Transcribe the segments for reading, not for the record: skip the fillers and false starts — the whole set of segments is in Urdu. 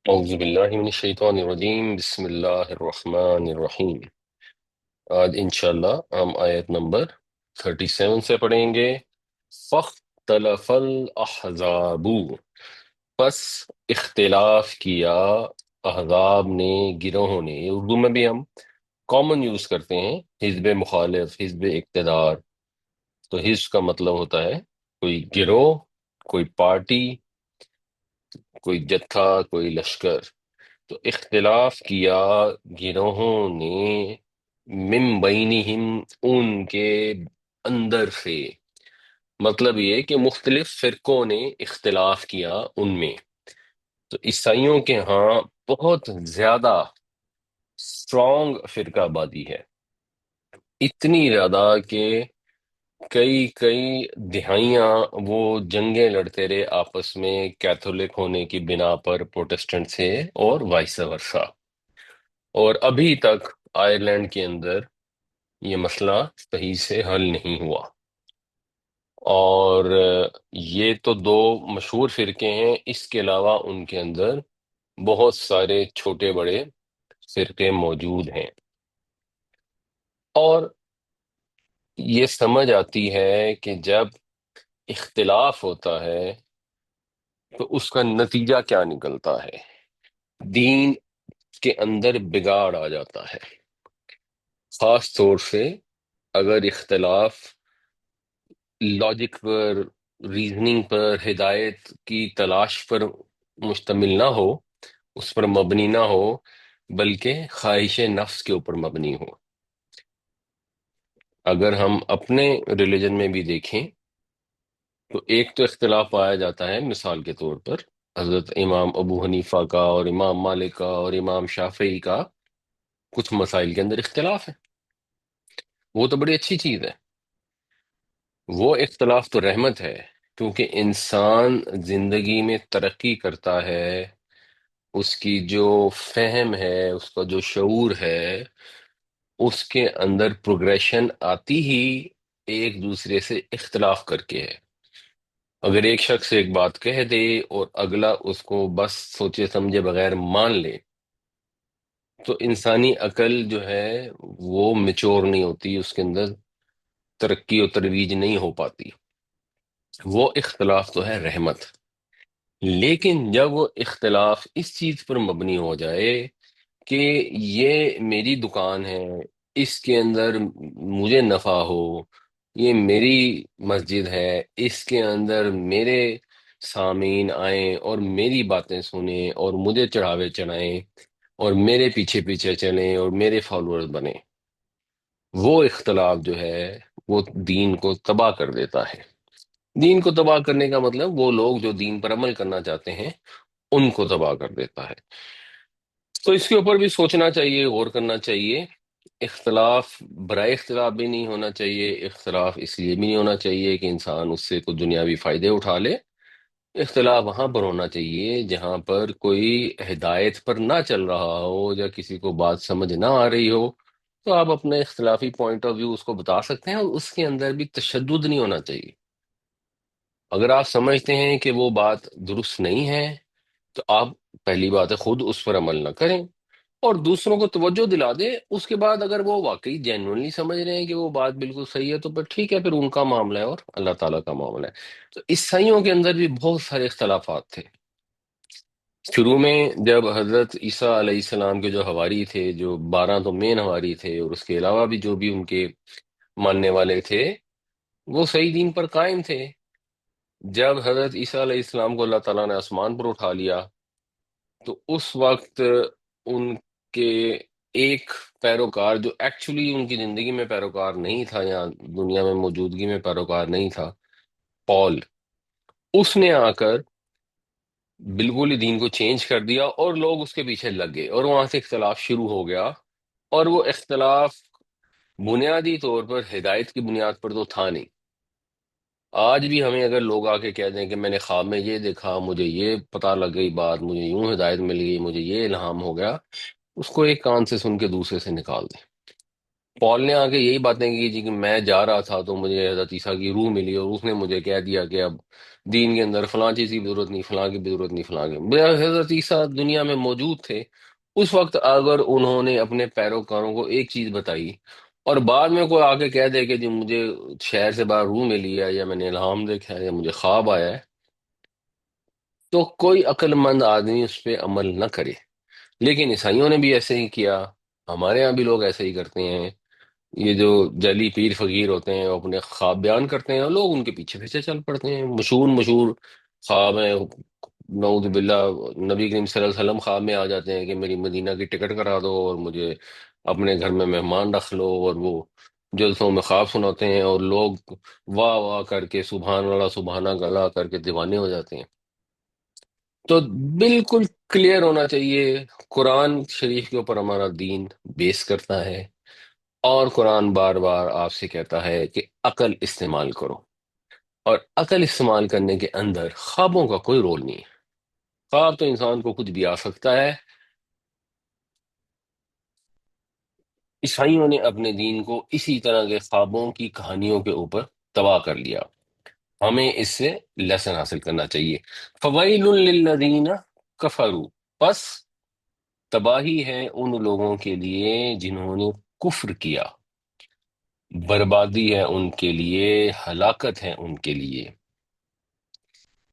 اعوذ باللہ من الشیطان الرجیم، بسم اللہ الرحمن الرحیم۔ آج انشاءاللہ ہم آیت نمبر 37 سے پڑھیں گے۔ فاختلف الاحزاب، پس اختلاف کیا احزاب نے، گروہوں نے۔ اردو میں بھی ہم کامن یوز کرتے ہیں، حزب مخالف، حزب اقتدار۔ تو حزب کا مطلب ہوتا ہے کوئی گروہ، کوئی پارٹی، کوئی جتھا، کوئی لشکر۔ تو اختلاف کیا گروہوں نے، من بینہم، ان کے اندر سے۔ مطلب یہ کہ مختلف فرقوں نے اختلاف کیا ان میں۔ تو عیسائیوں کے ہاں بہت زیادہ اسٹرانگ فرقہ بازی ہے، اتنی زیادہ کہ کئی کئی دہائیاں وہ جنگیں لڑتے رہے آپس میں، کیتھولک ہونے کی بنا پر پروٹسٹنٹ سے، اور وائس ورثہ۔ اور ابھی تک آئرلینڈ کے اندر یہ مسئلہ صحیح سے حل نہیں ہوا۔ اور یہ تو دو مشہور فرقے ہیں، اس کے علاوہ ان کے اندر بہت سارے چھوٹے بڑے فرقے موجود ہیں۔ اور یہ سمجھ آتی ہے کہ جب اختلاف ہوتا ہے تو اس کا نتیجہ کیا نکلتا ہے، دین کے اندر بگاڑ آ جاتا ہے۔ خاص طور سے اگر اختلاف لاجک پر، ریزننگ پر، ہدایت کی تلاش پر مشتمل نہ ہو، اس پر مبنی نہ ہو، بلکہ خواہش نفس کے اوپر مبنی ہو۔ اگر ہم اپنے ریلیجن میں بھی دیکھیں تو ایک تو اختلاف پایا جاتا ہے، مثال کے طور پر حضرت امام ابو حنیفہ کا اور امام مالک کا اور امام شافعی کا کچھ مسائل کے اندر اختلاف ہے، وہ تو بڑی اچھی چیز ہے۔ وہ اختلاف تو رحمت ہے، کیونکہ انسان زندگی میں ترقی کرتا ہے، اس کی جو فہم ہے، اس کا جو شعور ہے، اس کے اندر پروگریشن آتی ہی ایک دوسرے سے اختلاف کر کے ہے۔ اگر ایک شخص ایک بات کہہ دے اور اگلا اس کو بس سوچے سمجھے بغیر مان لے، تو انسانی عقل جو ہے وہ میچور نہیں ہوتی، اس کے اندر ترقی و ترویج نہیں ہو پاتی۔ وہ اختلاف تو ہے رحمت۔ لیکن جب وہ اختلاف اس چیز پر مبنی ہو جائے کہ یہ میری دکان ہے، اس کے اندر مجھے نفع ہو، یہ میری مسجد ہے، اس کے اندر میرے سامعین آئیں اور میری باتیں سنیں اور مجھے چڑھاوے چڑھائیں اور میرے پیچھے پیچھے چلیں اور میرے فالوورز بنیں، وہ اختلاف جو ہے وہ دین کو تباہ کر دیتا ہے۔ دین کو تباہ کرنے کا مطلب وہ لوگ جو دین پر عمل کرنا چاہتے ہیں ان کو تباہ کر دیتا ہے۔ تو اس کے اوپر بھی سوچنا چاہیے، غور کرنا چاہیے۔ اختلاف برائے اختلاف بھی نہیں ہونا چاہیے، اختلاف اس لیے بھی نہیں ہونا چاہیے کہ انسان اس سے کوئی دنیاوی فائدے اٹھا لے۔ اختلاف وہاں پر ہونا چاہیے جہاں پر کوئی ہدایت پر نہ چل رہا ہو یا کسی کو بات سمجھ نہ آ رہی ہو، تو آپ اپنا اختلافی پوائنٹ آف ویو اس کو بتا سکتے ہیں، اور اس کے اندر بھی تشدد نہیں ہونا چاہیے۔ اگر آپ سمجھتے ہیں کہ وہ بات درست نہیں ہے تو آپ پہلی بات ہے خود اس پر عمل نہ کریں، اور دوسروں کو توجہ دلا دیں۔ اس کے بعد اگر وہ واقعی جینوئنلی سمجھ رہے ہیں کہ وہ بات بالکل صحیح ہے تو پھر ٹھیک ہے، پھر ان کا معاملہ ہے اور اللہ تعالیٰ کا معاملہ ہے۔ تو عیسائیوں کے اندر بھی بہت سارے اختلافات تھے۔ شروع میں جب حضرت عیسیٰ علیہ السلام کے جو حواری تھے، جو 12 تو مین حواری تھے، اور اس کے علاوہ بھی جو بھی ان کے ماننے والے تھے، وہ صحیح دین پر قائم تھے۔ جب حضرت عیسیٰ علیہ السلام کو اللہ تعالیٰ نے آسمان پر اٹھا لیا تو اس وقت ان کے ایک پیروکار جو ایکچولی ان کی زندگی میں پیروکار نہیں تھا یا دنیا میں موجودگی میں پیروکار نہیں تھا، پال، اس نے آ کر بالکل ہی دین کو چینج کر دیا اور لوگ اس کے پیچھے لگ گئے، اور وہاں سے اختلاف شروع ہو گیا۔ اور وہ اختلاف بنیادی طور پر ہدایت کی بنیاد پر تو تھا نہیں۔ آج بھی ہمیں اگر لوگ آ کے کہہ دیں کہ میں نے خواب میں یہ دیکھا، مجھے یہ پتہ لگ گئی بات، مجھے یوں ہدایت مل گئی، مجھے یہ الہام ہو گیا، اس کو ایک کان سے سن کے دوسرے سے نکال دیں۔ پال نے آ کے یہی باتیں کی جی کہ میں جا رہا تھا تو مجھے حضرت عیسیٰ کی روح ملی اور اس نے مجھے کہہ دیا کہ اب دین کے اندر فلاں چیز کی بھی ضرورت نہیں، فلاں کی بھی ضرورت نہیں، فلاں کی۔ حضرت عیسیٰ دنیا میں موجود تھے اس وقت، اگر انہوں نے اپنے پیروکاروں کو ایک چیز بتائی اور بعد میں کوئی آ کے کہہ دے کہ جی مجھے شہر سے باہر روح ملی ہے، یا میں نے الہام دیکھا ہے، یا مجھے خواب آیا ہے، تو کوئی عقل مند آدمی اس پہ عمل نہ کرے۔ لیکن عیسائیوں نے بھی ایسے ہی کیا، ہمارے ہاں بھی لوگ ایسے ہی کرتے ہیں۔ یہ جو جعلی پیر فقیر ہوتے ہیں وہ اپنے خواب بیان کرتے ہیں اور لوگ ان کے پیچھے پیچھے چل پڑتے ہیں۔ مشہور مشہور خواب ہیں، نعوذ باللہ، نبی کریم صلی اللہ علیہ وسلم خواب میں آ جاتے ہیں کہ میری مدینہ کی ٹکٹ کرا دو اور مجھے اپنے گھر میں مہمان رکھ لو، اور وہ جلسوں میں خواب سناتے ہیں اور لوگ واہ واہ کر کے سبحان اللہ سبحانہ گلا کر کے دیوانے ہو جاتے ہیں۔ تو بالکل کلیئر ہونا چاہیے، قرآن شریف کے اوپر ہمارا دین بیس کرتا ہے، اور قرآن بار بار آپ سے کہتا ہے کہ عقل استعمال کرو، اور عقل استعمال کرنے کے اندر خوابوں کا کوئی رول نہیں ہے۔ خواب تو انسان کو کچھ بھی آ سکتا ہے۔ عیسائیوں نے اپنے دین کو اسی طرح کے خوابوں کی کہانیوں کے اوپر تباہ کر لیا۔ ہمیں اس سے لیسن حاصل کرنا چاہیے۔ فویل للذین کفروا، پس تباہی ہے ان لوگوں کے لیے جنہوں نے کفر کیا، بربادی ہے ان کے لیے، ہلاکت ہے ان کے لیے۔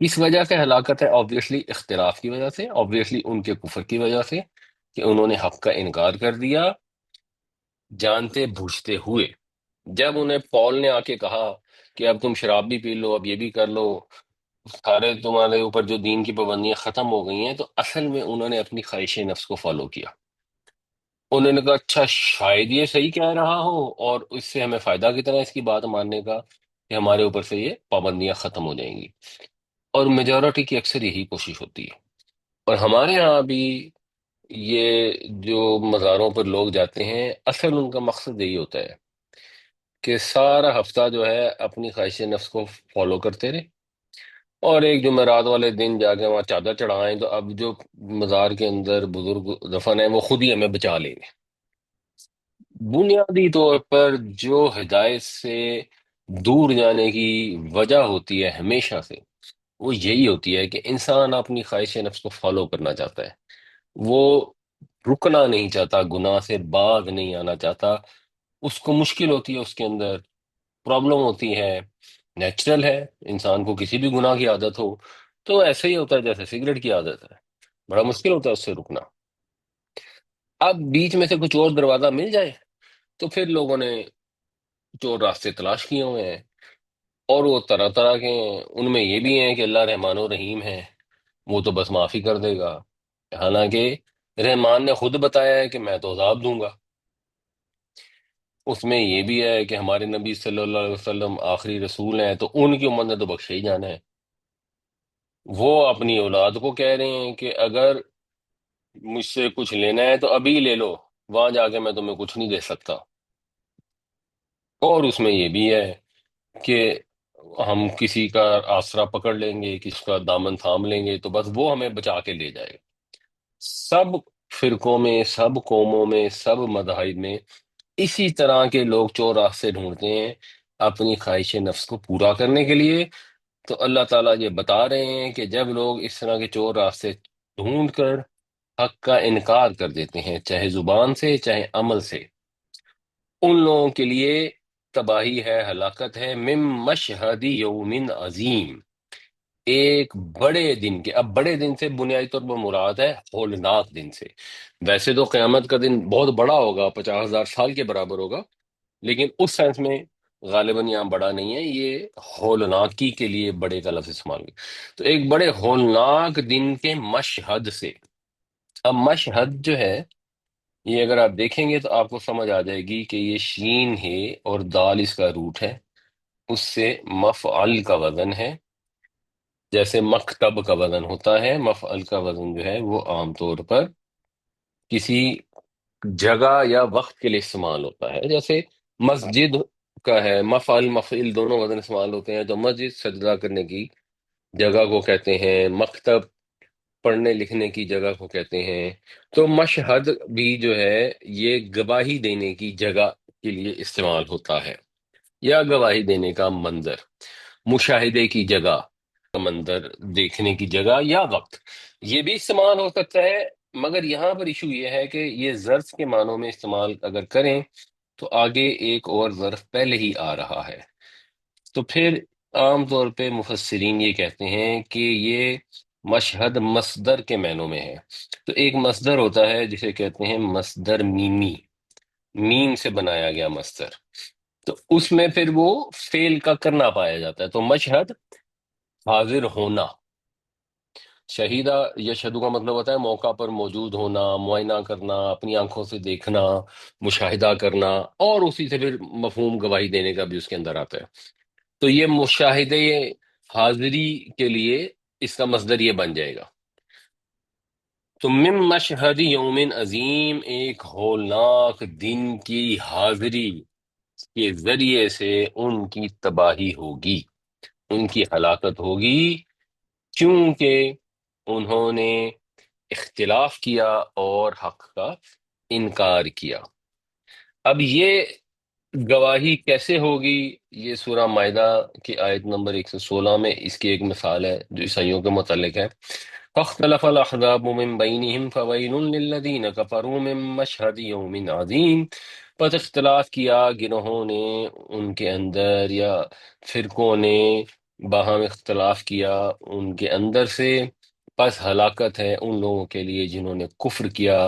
اس وجہ سے ہلاکت ہے، آبویسلی اختلاف کی وجہ سے، آبویسلی ان کے کفر کی وجہ سے کہ انہوں نے حق کا انکار کر دیا جانتے بوجھتے ہوئے۔ جب انہیں پال نے آ کے کہا کہ اب تم شراب بھی پی لو، اب یہ بھی کر لو، سارے تمہارے اوپر جو دین کی پابندیاں ختم ہو گئی ہیں، تو اصل میں انہوں نے اپنی خواہش نفس کو فالو کیا۔ انہوں نے کہا اچھا شاید یہ صحیح کہہ رہا ہو، اور اس سے ہمیں فائدہ کتنا ہے اس کی بات ماننے کا کہ ہمارے اوپر سے یہ پابندیاں ختم ہو جائیں گی۔ اور میجورٹی کی اکثر یہی کوشش ہوتی ہے۔ اور ہمارے ہاں بھی یہ جو مزاروں پر لوگ جاتے ہیں، اصل ان کا مقصد یہی ہوتا ہے کہ سارا ہفتہ جو ہے اپنی خواہش نفس کو فالو کرتے رہے، اور ایک جمعرات والے دن جا کے وہاں چادر چڑھائیں تو اب جو مزار کے اندر بزرگ دفن ہیں وہ خود ہی ہمیں بچا لیں گے۔ بنیادی طور پر جو ہدایت سے دور جانے کی وجہ ہوتی ہے ہمیشہ سے، وہ یہی ہوتی ہے کہ انسان اپنی خواہش نفس کو فالو کرنا چاہتا ہے، وہ رکنا نہیں چاہتا، گناہ سے باز نہیں آنا چاہتا، اس کو مشکل ہوتی ہے، اس کے اندر پرابلم ہوتی ہے۔ نیچرل ہے، انسان کو کسی بھی گناہ کی عادت ہو تو ایسے ہی ہوتا ہے جیسے سگریٹ کی عادت ہے، بڑا مشکل ہوتا ہے اس سے رکنا۔ اب بیچ میں سے کچھ اور دروازہ مل جائے تو پھر لوگوں نے جو راستے تلاش کیے ہوئے ہیں، اور وہ طرح طرح کے ہیں، ان میں یہ بھی ہیں کہ اللہ رحمان و رحیم ہے، وہ تو بس معافی کر دے گا، حالانکہ رحمان نے خود بتایا ہے کہ میں تو عذاب دوں گا۔ اس میں یہ بھی ہے کہ ہمارے نبی صلی اللہ علیہ وسلم آخری رسول ہیں تو ان کی امت نے تو بخشے ہی جانا ہے۔ وہ اپنی اولاد کو کہہ رہے ہیں کہ اگر مجھ سے کچھ لینا ہے تو ابھی لے لو، وہاں جا کے میں تمہیں کچھ نہیں دے سکتا۔ اور اس میں یہ بھی ہے کہ ہم کسی کا آسرا پکڑ لیں گے، کسی کا دامن تھام لیں گے تو بس وہ ہمیں بچا کے لے جائے گا۔ سب فرقوں میں، سب قوموں میں، سب مذاہب میں اسی طرح کے لوگ چور راستے ڈھونڈتے ہیں اپنی خواہش نفس کو پورا کرنے کے لیے۔ تو اللہ تعالیٰ یہ بتا رہے ہیں کہ جب لوگ اس طرح کے چور راستے ڈھونڈ کر حق کا انکار کر دیتے ہیں، چاہے زبان سے چاہے عمل سے، ان لوگوں کے لیے تباہی ہے، ہلاکت ہے، من مشہد یوم عظیم، ایک بڑے دن کے۔ اب بڑے دن سے بنیادی طور پر مراد ہے ہولناک دن سے۔ ویسے تو قیامت کا دن بہت بڑا ہوگا، 50,000 سال کے برابر ہوگا، لیکن اس سینس میں غالباً یہاں بڑا نہیں ہے، یہ ہولناکی کے لیے بڑے کا لفظ استعمال ہے۔ تو ایک بڑے ہولناک دن کے مشہد سے۔ اب مشہد جو ہے، یہ اگر آپ دیکھیں گے تو آپ کو سمجھ آ جائے گی کہ یہ شین ہے اور دال اس کا روٹ ہے، اس سے مفعل کا وزن ہے۔ جیسے مکتب کا وزن ہوتا ہے، مفعل کا وزن جو ہے وہ عام طور پر کسی جگہ یا وقت کے لیے استعمال ہوتا ہے۔ جیسے مسجد کا ہے، مفعل مفعل دونوں وزن استعمال ہوتے ہیں، تو مسجد سجدہ کرنے کی جگہ کو کہتے ہیں، مکتب پڑھنے لکھنے کی جگہ کو کہتے ہیں۔ تو مشہد بھی جو ہے یہ گواہی دینے کی جگہ کے لیے استعمال ہوتا ہے، یا گواہی دینے کا منظر، مشاہدے کی جگہ، منظر دیکھنے کی جگہ یا وقت، یہ بھی استعمال ہو سکتا ہے۔ مگر یہاں پر ایشو یہ ہے کہ یہ ظرف کے معنوں میں استعمال اگر کریں تو آگے ایک اور ظرف پہلے ہی آ رہا ہے، تو پھر عام طور پہ مفسرین یہ کہتے ہیں کہ یہ مشہد مصدر کے معنوں میں ہے۔ تو ایک مصدر ہوتا ہے جسے کہتے ہیں مصدر میمی، میم سے بنایا گیا مصدر، تو اس میں پھر وہ فعل کا کرنا پایا جاتا ہے۔ تو مشہد حاضر ہونا، شہیدہ یشہدو کا مطلب ہوتا ہے موقع پر موجود ہونا، معائنہ کرنا، اپنی آنکھوں سے دیکھنا، مشاہدہ کرنا، اور اسی سے پھر مفہوم گواہی دینے کا بھی اس کے اندر آتا ہے۔ تو یہ مشاہدے حاضری کے لیے اس کا مصدر یہ بن جائے گا۔ تو من مشہد یوم عظیم، ایک ہولناک دن کی حاضری کے ذریعے سے ان کی تباہی ہوگی، ان کی ہلاکت ہوگی، کیونکہ انہوں نے اختلاف کیا اور حق کا انکار کیا۔ اب یہ گواہی کیسے ہوگی؟ یہ سورہ مائدہ کی آیت نمبر 116 میں اس کی ایک مثال ہے جو عیسائیوں کے متعلق ہے۔ فاختلف الاحزاب من بینہم فویل للذین کفروا من مشہد یوم عظیم، پس اختلاف کیا گروہوں نے ان کے اندر، یا فرقوں نے باہم اختلاف کیا ان کے اندر سے، پس ہلاکت ہے ان لوگوں کے لیے جنہوں نے کفر کیا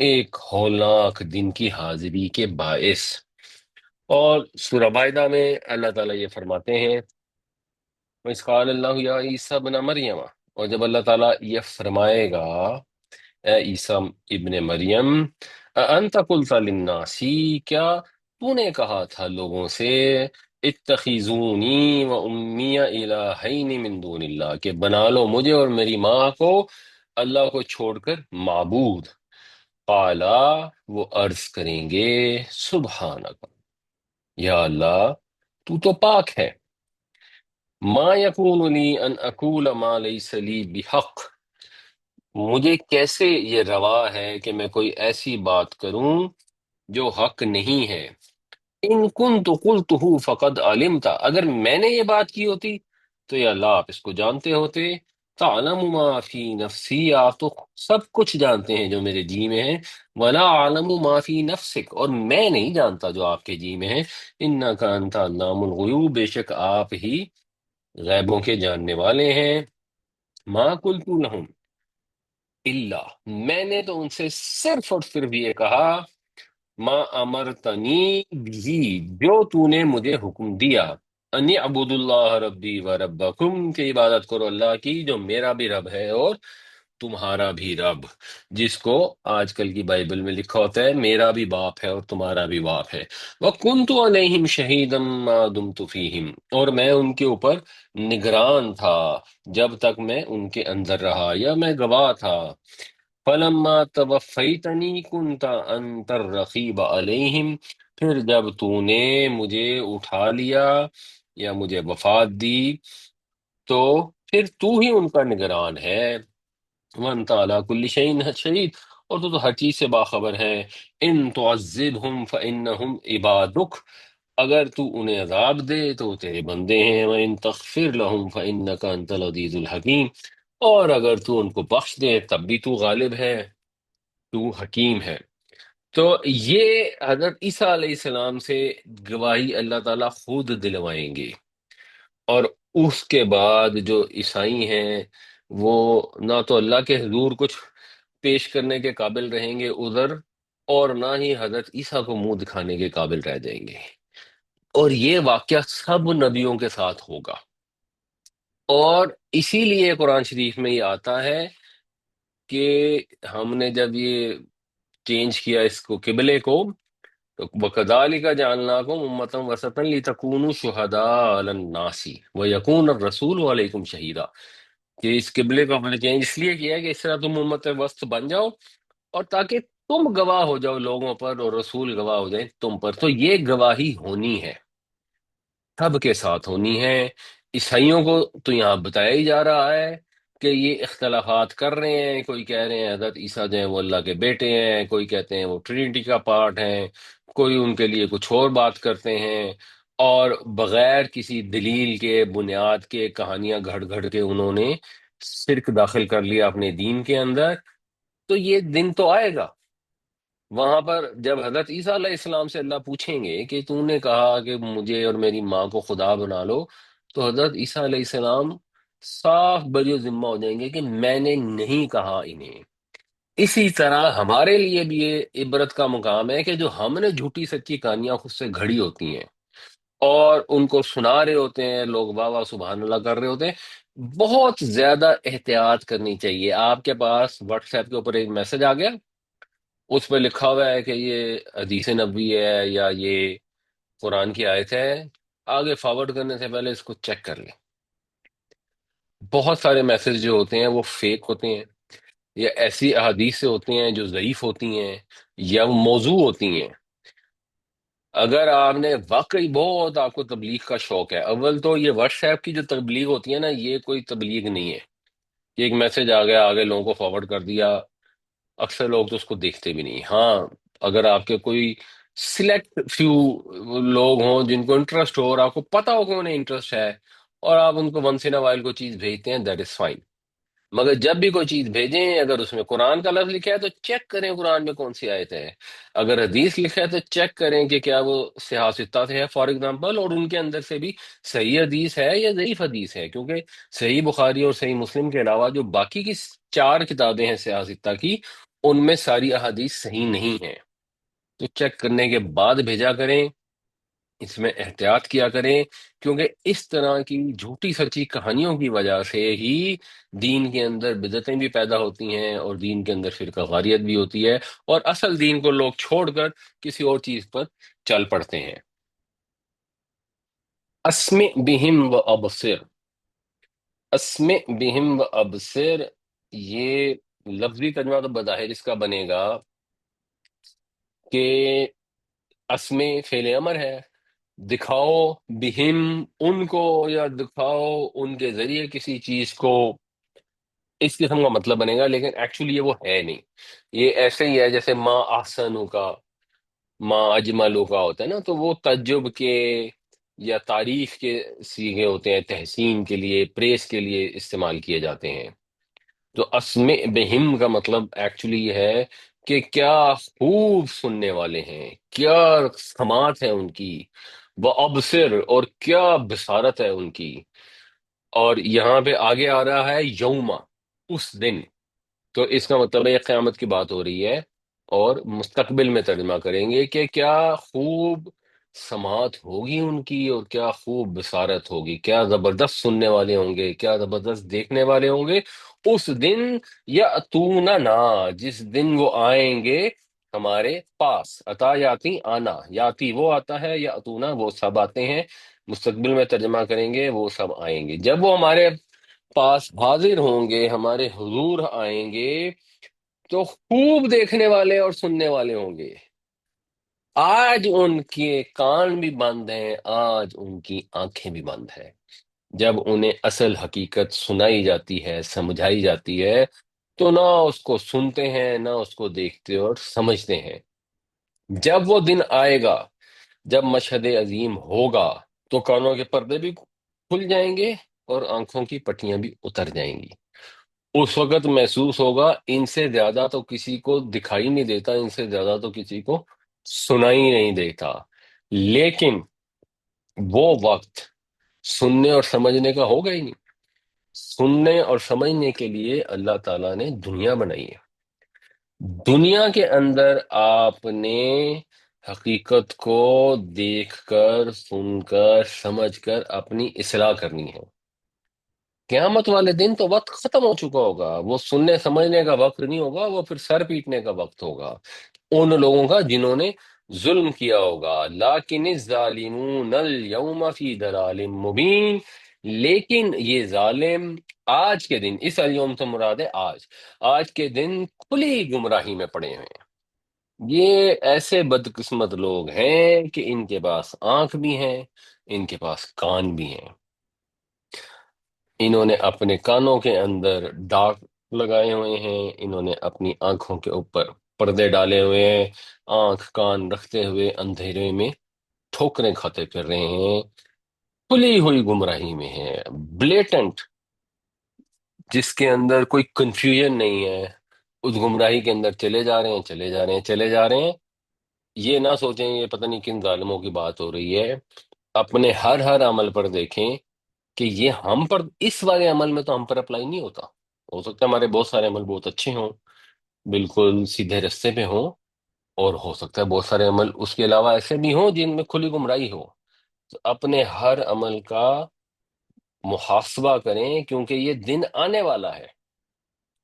ایک ہولناک دن کی حاضری کے باعث۔ اور سورہ مائدہ میں اللہ تعالیٰ یہ فرماتے ہیں وَإِذْ قَالَ اللَّهُ يَا عِيسَى ابْنَ مَرْيَمَ، اور جب اللہ تعالیٰ یہ فرمائے گا اے عیسیٰ ابن مریم، اَأَنْتَ قُلْتَ لِلنَّاسِ، کیا تو نے کہا تھا لوگوں سے، اتخذونی و امی الہین من دون اللہ، کہ بنا لو مجھے اور میری ماں کو اللہ کو چھوڑ کر معبود۔ قالا، وہ عرض کریں گے سبحانک، یا اللہ تو تو پاک ہے، ما یکون لی ان اقول ما لیس لی بحق، مجھے کیسے یہ روا ہے کہ میں کوئی ایسی بات کروں جو حق نہیں ہے۔ ان کنت قلتہ فقد علمت، اگر میں نے یہ بات کی ہوتی تو یا اللہ آپ اس کو جانتے ہوتے۔ تعلم ما فی نفسی، آپ تو سب کچھ جانتے ہیں جو میرے جی میں ہے، ولا اعلم ما فی نفسک، اور میں نہیں جانتا جو آپ کے جی میں ہے، انک انت علام الغیوب، بے شک آپ ہی غیبوں کے جاننے والے ہیں۔ ما قلت لہم الا، میں نے تو ان سے صرف اور صرف یہ کہا، ما امرتنی بھی، جو تو نے مجھے حکم دیا، انی عبد اللہ ربی و ربکم، کہ عبادت کرو اللہ کی جو میرا بھی رب ہے اور تمہارا بھی رب، جس کو آج کل کی بائبل میں لکھا ہوتا ہے میرا بھی باپ ہے اور تمہارا بھی باپ ہے۔ وَكُنْتُ عَلَيْهِمْ شَهِيدًا مَا دُمْتُ فِيهِمْ، اور میں ان کے اوپر نگران تھا جب تک میں ان کے اندر رہا، یا میں گواہ تھا۔ فَلَمَّا تَوَفَّيْتَنِي كُنْتَ أَنْتَ الرَّقِيبَ عَلَيْهِمْ، پھر جب تو نے مجھے اٹھا لیا یا مجھے وفات دی تو پھر تو ہی ان کا نگران ہے۔ وَأَنْتَ عَلَىٰ كُلِّ شَيْءٍ شَهِيدٌ، اور تو ہر چیز سے باخبر ہے۔ إِن تُعَذِّبْهُمْ فَإِنَّهُمْ عِبَادُكَ، اگر تو انہیں عذاب دے تو وہ تیرے بندے ہیں۔ وَإِن تَغْفِرْ لَهُمْ فَإِنَّكَ أَنْتَ الْعَزِيزُ الْحَكِيمُ، اور اگر تو ان کو بخش دے تب بھی تو غالب ہے، تو حکیم ہے۔ تو یہ حضرت عیسیٰ علیہ السلام سے گواہی اللہ تعالیٰ خود دلوائیں گے، اور اس کے بعد جو عیسائی ہیں وہ نہ تو اللہ کے حضور کچھ پیش کرنے کے قابل رہیں گے عذر، اور نہ ہی حضرت عیسیٰ کو منہ دکھانے کے قابل رہ جائیں گے، اور یہ واقعہ سب نبیوں کے ساتھ ہوگا۔ اور اسی لیے قرآن شریف میں یہ آتا ہے کہ ہم نے جب یہ چینج کیا اس کو قبلے کو، تو وَكَذَلِكَ جَعَلْنَاكُمْ أُمَّةً وَسَطًا لِتَكُونُوا شُهَدَاءَ عَلَى النَّاسِ وَيَكُونَ الرَّسُولُ عَلَيْكُمْ شَهِيدًا، کہ اس قبلے کو ہم نے چینج اس لیے کیا ہے کہ اس طرح تم امت وسط بن جاؤ، اور تاکہ تم گواہ ہو جاؤ لوگوں پر اور رسول گواہ ہو جائیں تم پر۔ تو یہ گواہی ہونی ہے، سب کے ساتھ ہونی ہے۔ عیسائیوں کو تو یہاں بتایا ہی جا رہا ہے کہ یہ اختلافات کر رہے ہیں، کوئی کہہ رہے ہیں حضرت عیسیٰ جو ہیں وہ اللہ کے بیٹے ہیں، کوئی کہتے ہیں وہ ٹرینٹی کا پارٹ ہیں، کوئی ان کے لیے کچھ اور بات کرتے ہیں، اور بغیر کسی دلیل کے، بنیاد کے، کہانیاں گھڑ گھڑ کے انہوں نے شرک داخل کر لیا اپنے دین کے اندر۔ تو یہ دن تو آئے گا وہاں پر جب حضرت عیسیٰ علیہ السلام سے اللہ پوچھیں گے کہ تو نے کہا کہ مجھے اور میری ماں کو خدا بنا لو، تو حضرت عیسیٰ علیہ السلام صاف بری ذمہ ہو جائیں گے کہ میں نے نہیں کہا انہیں۔ اسی طرح ہمارے لیے بھی یہ عبرت کا مقام ہے کہ جو ہم نے جھوٹی سچی کہانیاں خود سے گھڑی ہوتی ہیں اور ان کو سنا رہے ہوتے ہیں، لوگ واہ واہ سبحان اللہ کر رہے ہوتے ہیں، بہت زیادہ احتیاط کرنی چاہیے۔ آپ کے پاس واٹس ایپ کے اوپر ایک میسج آ گیا، اس پہ لکھا ہوا ہے کہ یہ حدیث نبوی ہے یا یہ قرآن کی آیت ہے، آگے فارورڈ کرنے سے پہلے اس کو چیک کر لیں۔ بہت سارے میسج جو ہوتے ہیں وہ فیک ہوتے ہیں، یا ایسی احادیث سے ہوتے ہیں جو ضعیف ہوتی ہیں یا موضوع ہوتی ہیں۔ اگر آپ نے واقعی بہت آپ کو تبلیغ کا شوق ہے، اول تو یہ واٹس ایپ کی جو تبلیغ ہوتی ہے نا، یہ کوئی تبلیغ نہیں ہے کہ ایک میسج آ گیا آگے لوگوں کو فارورڈ کر دیا، اکثر لوگ تو اس کو دیکھتے بھی نہیں۔ ہاں، اگر آپ کے کوئی سلیکٹ فیو لوگ ہوں جن کو انٹرسٹ ہو اور آپ کو پتا ہو کہ انہیں انٹرسٹ ہے، اور آپ ان کو ونس ان وائل کو چیز بھیجتے ہیں، دیٹ از فائن۔ مگر جب بھی کوئی چیز بھیجیں، اگر اس میں قرآن کا لفظ لکھا ہے تو چیک کریں قرآن میں کون سی آیت ہے، اگر حدیث لکھا ہے تو چیک کریں کہ کیا وہ صحاح ستہ سے ہے فار ایگزامپل، اور ان کے اندر سے بھی صحیح حدیث ہے یا ضعیف حدیث ہے، کیونکہ صحیح بخاری اور صحیح مسلم کے علاوہ جو باقی کی چار کتابیں ہیں صحاح ستہ کی، ان میں ساری احادیث صحیح نہیں ہیں۔ تو چیک کرنے کے بعد بھیجا کریں، اس میں احتیاط کیا کریں، کیونکہ اس طرح کی جھوٹی سچی کہانیوں کی وجہ سے ہی دین کے اندر بدعتیں بھی پیدا ہوتی ہیں، اور دین کے اندر فرقہ واریت بھی ہوتی ہے، اور اصل دین کو لوگ چھوڑ کر کسی اور چیز پر چل پڑتے ہیں۔ اسمع بہم و ابصر، اسمع بہم و ابصر، یہ لفظی ترجمہ تو بظاہر اس کا بنے گا کہ اسمع فعل امر ہے، دکھاؤ بہم ان کو، یا دکھاؤ ان کے ذریعے کسی چیز کو، اس قسم کا مطلب بنے گا، لیکن ایکچولی یہ وہ ہے نہیں۔ یہ ایسے ہی ہے جیسے ما احسنو کا، ما اجملو کا ہوتا ہے نا، تو وہ تعجب کے یا تعریف کے صیغے ہوتے ہیں، تحسین کے لیے، پریس کے لیے استعمال کیے جاتے ہیں۔ تو اسمع بہم کا مطلب ایکچولی یہ ہے کہ کیا خوب سننے والے ہیں، کیا سماعت ہے ان کی، وہ ابصر، اور کیا بصارت ہے ان کی۔ اور یہاں پہ آگے آ رہا ہے یوما، اس دن، تو اس کا مطلب ہے یہ قیامت کی بات ہو رہی ہے، اور مستقبل میں ترجمہ کریں گے کہ کیا خوب سماعت ہوگی ان کی، اور کیا خوب بصارت ہوگی، کیا زبردست سننے والے ہوں گے، کیا زبردست دیکھنے والے ہوں گے اس دن، یا اتونا، جس دن وہ آئیں گے ہمارے پاس۔ عطا یاتی آنا، یاتی وہ آتا ہے، یا اتونا وہ سب آتے ہیں، مستقبل میں ترجمہ کریں گے وہ سب آئیں گے۔ جب وہ ہمارے پاس حاضر ہوں گے، ہمارے حضور آئیں گے، تو خوب دیکھنے والے اور سننے والے ہوں گے۔ آج ان کے کان بھی بند ہیں، آج ان کی آنکھیں بھی بند ہیں۔ جب انہیں اصل حقیقت سنائی جاتی ہے، سمجھائی جاتی ہے، تو نہ اس کو سنتے ہیں، نہ اس کو دیکھتے اور سمجھتے ہیں۔ جب وہ دن آئے گا، جب مشہد عظیم ہوگا، تو کانوں کے پردے بھی کھل جائیں گے اور آنکھوں کی پٹیاں بھی اتر جائیں گی۔ اس وقت محسوس ہوگا ان سے زیادہ تو کسی کو دکھائی نہیں دیتا، ان سے زیادہ تو کسی کو سنائی نہیں دیتا، لیکن وہ وقت سننے اور سمجھنے کا ہوگا ہی نہیں۔ سننے اور سمجھنے کے لیے اللہ تعالیٰ نے دنیا بنائی ہے۔ دنیا کے اندر آپ نے حقیقت کو دیکھ کر، سن کر، سمجھ کر اپنی اصلاح کرنی ہے۔ قیامت والے دن تو وقت ختم ہو چکا ہوگا، وہ سننے سمجھنے کا وقت نہیں ہوگا، وہ پھر سر پیٹنے کا وقت ہوگا ان لوگوں کا جنہوں نے ظلم کیا ہوگا۔ لیکن الظالمون اليوم فی ضلال مبین، لیکن یہ ظالم آج کے دن، اس الیوم سے مراد ہے آج، آج کے دن کھلی گمراہی میں پڑے ہوئے ہیں۔ یہ ایسے بدقسمت لوگ ہیں کہ ان کے پاس آنکھ بھی ہیں، ان کے پاس کان بھی ہیں، انہوں نے اپنے کانوں کے اندر ڈاک لگائے ہوئے ہیں، انہوں نے اپنی آنکھوں کے اوپر پردے ڈالے ہوئے ہیں، آنکھ کان رکھتے ہوئے اندھیرے میں ٹھوکریں کھاتے پھر رہے ہیں، کھلی ہوئی گمراہی میں ہیں، بلیٹنٹ، جس کے اندر کوئی کنفیوژن نہیں ہے، اس گمراہی کے اندر چلے جا رہے ہیں، چلے جا رہے ہیں، چلے جا رہے ہیں۔ یہ نہ سوچیں یہ پتہ نہیں کن ظالموں کی بات ہو رہی ہے، اپنے ہر عمل پر دیکھیں کہ یہ ہم پر، اس والے عمل میں تو ہم پر اپلائی نہیں ہوتا۔ ہو سکتا ہے ہمارے بہت سارے عمل بہت اچھے ہوں، بالکل سیدھے رستے پہ ہوں، اور ہو سکتا ہے بہت سارے عمل اس کے علاوہ ایسے بھی ہوں جن میں کھلی گمراہی ہو۔ تو اپنے ہر عمل کا محاسبہ کریں، کیونکہ یہ دن آنے والا ہے۔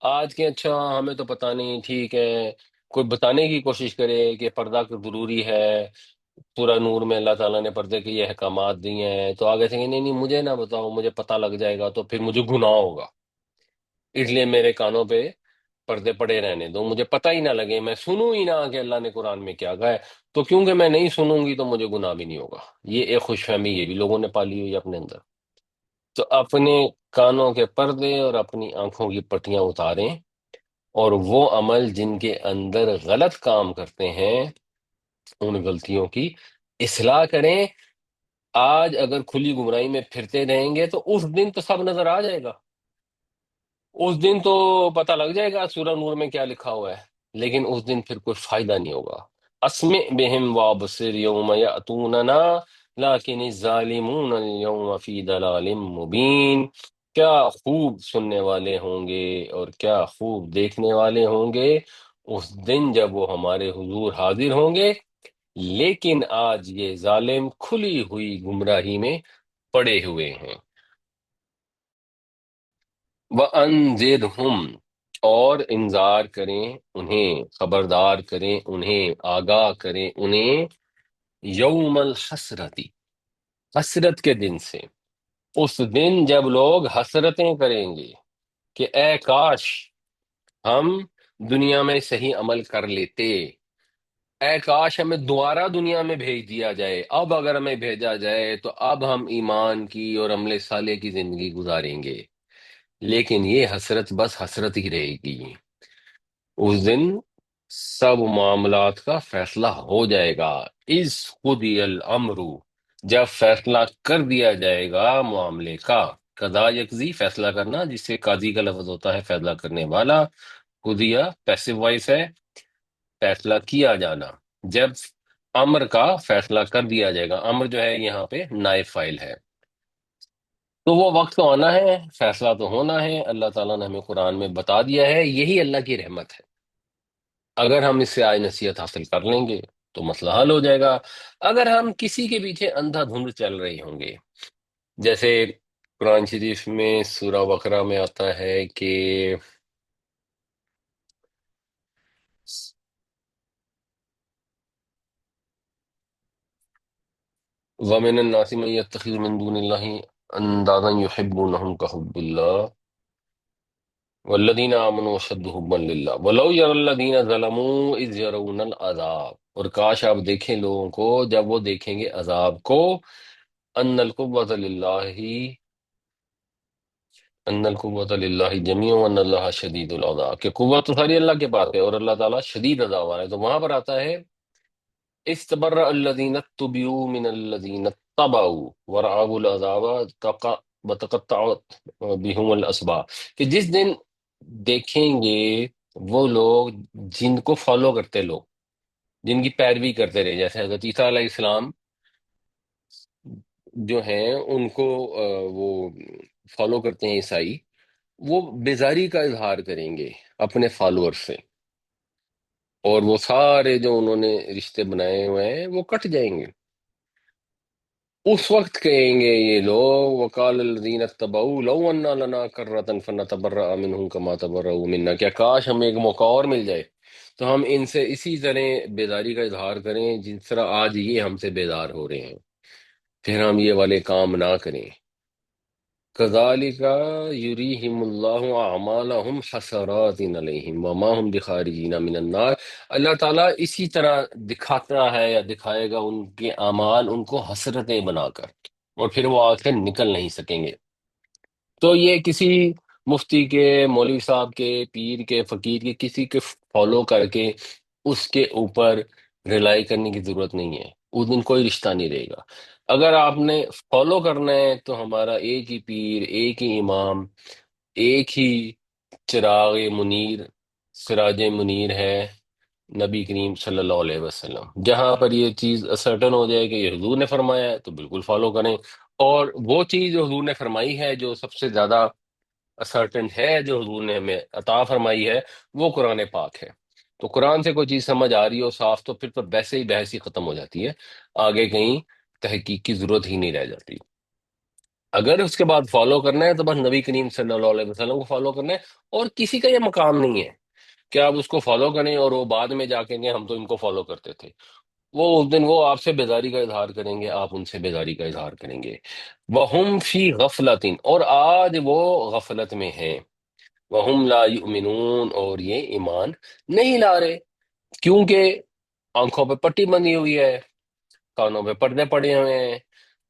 آج کے اچھا ہمیں تو پتہ نہیں، ٹھیک ہے، کوئی بتانے کی کوشش کرے کہ پردہ ضروری ہے، سورہ نور میں اللہ تعالیٰ نے پردے کے یہ احکامات دیے ہیں، تو آگے سے کہ نہیں نہیں مجھے نہ بتاؤ، مجھے پتہ لگ جائے گا تو پھر مجھے گناہ ہوگا، اس لیے میرے کانوں پہ پردے پڑے رہنے دو، مجھے پتہ ہی نہ لگے، میں سنوں ہی نہ کہ اللہ نے قرآن میں کیا کہا ہے، تو کیونکہ میں نہیں سنوں گی تو مجھے گناہ بھی نہیں ہوگا۔ یہ ایک خوش فہمی یہ بھی لوگوں نے پالی ہوئی ہے اپنے اندر۔ تو اپنے کانوں کے پردے اور اپنی آنکھوں کی پٹیاں اتاریں، اور وہ عمل جن کے اندر غلط کام کرتے ہیں ان غلطیوں کی اصلاح کریں۔ آج اگر کھلی گمراہی میں پھرتے رہیں گے تو اس دن تو سب نظر آ جائے گا، اس دن تو پتہ لگ جائے گا سورہ نور میں کیا لکھا ہوا ہے، لیکن اس دن پھر کوئی فائدہ نہیں ہوگا۔ اسمع بہم وابصر یوم یأتوننا لیکن الظالمون اليوم فی ضلال مبین۔ کیا خوب سننے والے ہوں گے اور کیا خوب دیکھنے والے ہوں گے اس دن جب وہ ہمارے حضور حاضر ہوں گے، لیکن آج یہ ظالم کھلی ہوئی گمراہی میں پڑے ہوئے ہیں۔ وَأَنذِرْهُمْ، اور انذار کریں انہیں، خبردار کریں انہیں، آگاہ کریں انہیں، یوم الحسرتی، حسرت کے دن سے، اس دن جب لوگ حسرتیں کریں گے کہ اے کاش ہم دنیا میں صحیح عمل کر لیتے، اے کاش ہمیں دوبارہ دنیا میں بھیج دیا جائے، اب اگر ہمیں بھیجا جائے تو اب ہم ایمان کی اور عمل صالح کی زندگی گزاریں گے، لیکن یہ حسرت بس حسرت ہی رہے گی۔ اس دن سب معاملات کا فیصلہ ہو جائے گا، اذ قضی الامر، جب فیصلہ کر دیا جائے گا معاملے کا۔ قضا یقضی، فیصلہ کرنا، جس سے قاضی کا لفظ ہوتا ہے فیصلہ کرنے والا، قضیہ پیسو وائس ہے، فیصلہ کیا جانا، جب امر کا فیصلہ کر دیا جائے گا، امر جو ہے یہاں پہ نائب فائل ہے، تو وہ وقت تو آنا ہے، فیصلہ تو ہونا ہے۔ اللہ تعالیٰ نے ہمیں قرآن میں بتا دیا ہے، یہی اللہ کی رحمت ہے۔ اگر ہم اس سے آج نصیحت حاصل کر لیں گے تو مسئلہ حل ہو جائے گا۔ اگر ہم کسی کے پیچھے اندھا دھند چل رہے ہوں گے، جیسے قرآن شریف میں سورہ بقرہ میں آتا ہے کہ وَمِنَ النَّاسِ مَن يَتَّخِذُ مِن دُونِ اللَّهِ أَندَادًا يُحِبُّونَهُمْ كَحُبِّ اللَّهِ وَالَّذِينَ آمَنُوا أَشَدُّ حُبًّا لِلَّهِ وَلَوْ يَرَى الَّذِينَ ظَلَمُوا إِذْ يَرَوْنَ الْعَذَابَ، اور کاش آپ دیکھیں لوگوں کو جب وہ دیکھیں گے عذاب کو، ان القوۃ للہ، ان القوۃ للہ جمیعا وان اللہ شدید العذاب، کہ قوت تو ساری اللہ کے پاس ہے اور اللہ تعالیٰ شدید عذاب والا ہے۔ تو وہاں پر آتا ہے استبرأ الذین اتبعوا من الذین اتبعوا ورأوا العذاب وتقطعت بهم الاسباب، کہ جس دن دیکھیں گے وہ لوگ جن کو فالو کرتے، لوگ جن کی پیروی کرتے رہے، جیسے حضرت عیسیٰ علیہ السلام جو ہیں ان کو وہ فالو کرتے ہیں عیسائی، وہ بیزاری کا اظہار کریں گے اپنے فالوور سے، اور وہ سارے جو انہوں نے رشتے بنائے ہوئے ہیں وہ کٹ جائیں گے۔ اس وقت کہیں گے یہ لوگ وقال الذین اتبعوا لو ان لنا کرۃ فنتبرأ منهم كما تبرؤوا منا، کیا کاش ہمیں ایک موقع اور مل جائے تو ہم ان سے اسی طرح بیزاری کا اظہار کریں جس طرح آج یہ ہم سے بیزار ہو رہے ہیں، پھر ہم یہ والے کام نہ کریں۔ كَذَلِكَ يُرِيهِمُ اللَّهُ أَعْمَالَهُمْ حَسَرَاتٍ عَلَيْهِمْ وَمَا هُمْ بِخَارِجِينَ مِنَ النَّارِ، اللہ تعالیٰ اسی طرح دکھاتا ہے یا دکھائے گا ان کے اعمال ان کو حسرتیں بنا کر، اور پھر وہ آگ سے نکل نہیں سکیں گے۔ تو یہ کسی مفتی کے، مولوی صاحب کے، پیر کے، فقیر کے، کسی کے فالو کر کے اس کے اوپر ریلائی کرنے کی ضرورت نہیں ہے، اس دن کوئی رشتہ نہیں رہے گا۔ اگر آپ نے فالو کرنا ہے تو ہمارا ایک ہی پیر، ایک ہی امام، ایک ہی چراغ منیر، سراج منیر ہے، نبی کریم صلی اللہ علیہ وسلم۔ جہاں پر یہ چیز سرٹن ہو جائے کہ یہ حضور نے فرمایا ہے تو بالکل فالو کریں، اور وہ چیز جو حضور نے فرمائی ہے، جو سب سے زیادہ سرٹن ہے، جو حضور نے ہمیں عطا فرمائی ہے، وہ قرآن پاک ہے۔ تو قرآن سے کوئی چیز سمجھ آ رہی ہو صاف، تو پھر تو ویسے ہی بحث ہی ختم ہو جاتی ہے، آگے کہیں تحقیق کی ضرورت ہی نہیں رہ جاتی۔ اگر اس کے بعد فالو کرنا ہے تو بس نبی کریم صلی اللہ علیہ وسلم کو فالو کرنا ہے، اور کسی کا یہ مقام نہیں ہے کہ آپ اس کو فالو کریں اور وہ بعد میں جا کے کہیں ہم تو ان کو فالو کرتے تھے۔ وہ اس دن وہ آپ سے بیزاری کا اظہار کریں گے، آپ ان سے بیزاری کا اظہار کریں گے۔ وَهُمْ فِي غَفْلَةٍ، اور آج وہ غفلت میں ہیں۔ وَهُمْ لَا يُؤْمِنُونَ، اور یہ ایمان نہیں لا رہے، کیونکہ آنکھوں پہ پٹی بندھی ہوئی ہے، کانوں پہ پردے پڑے ہوئے ہیں۔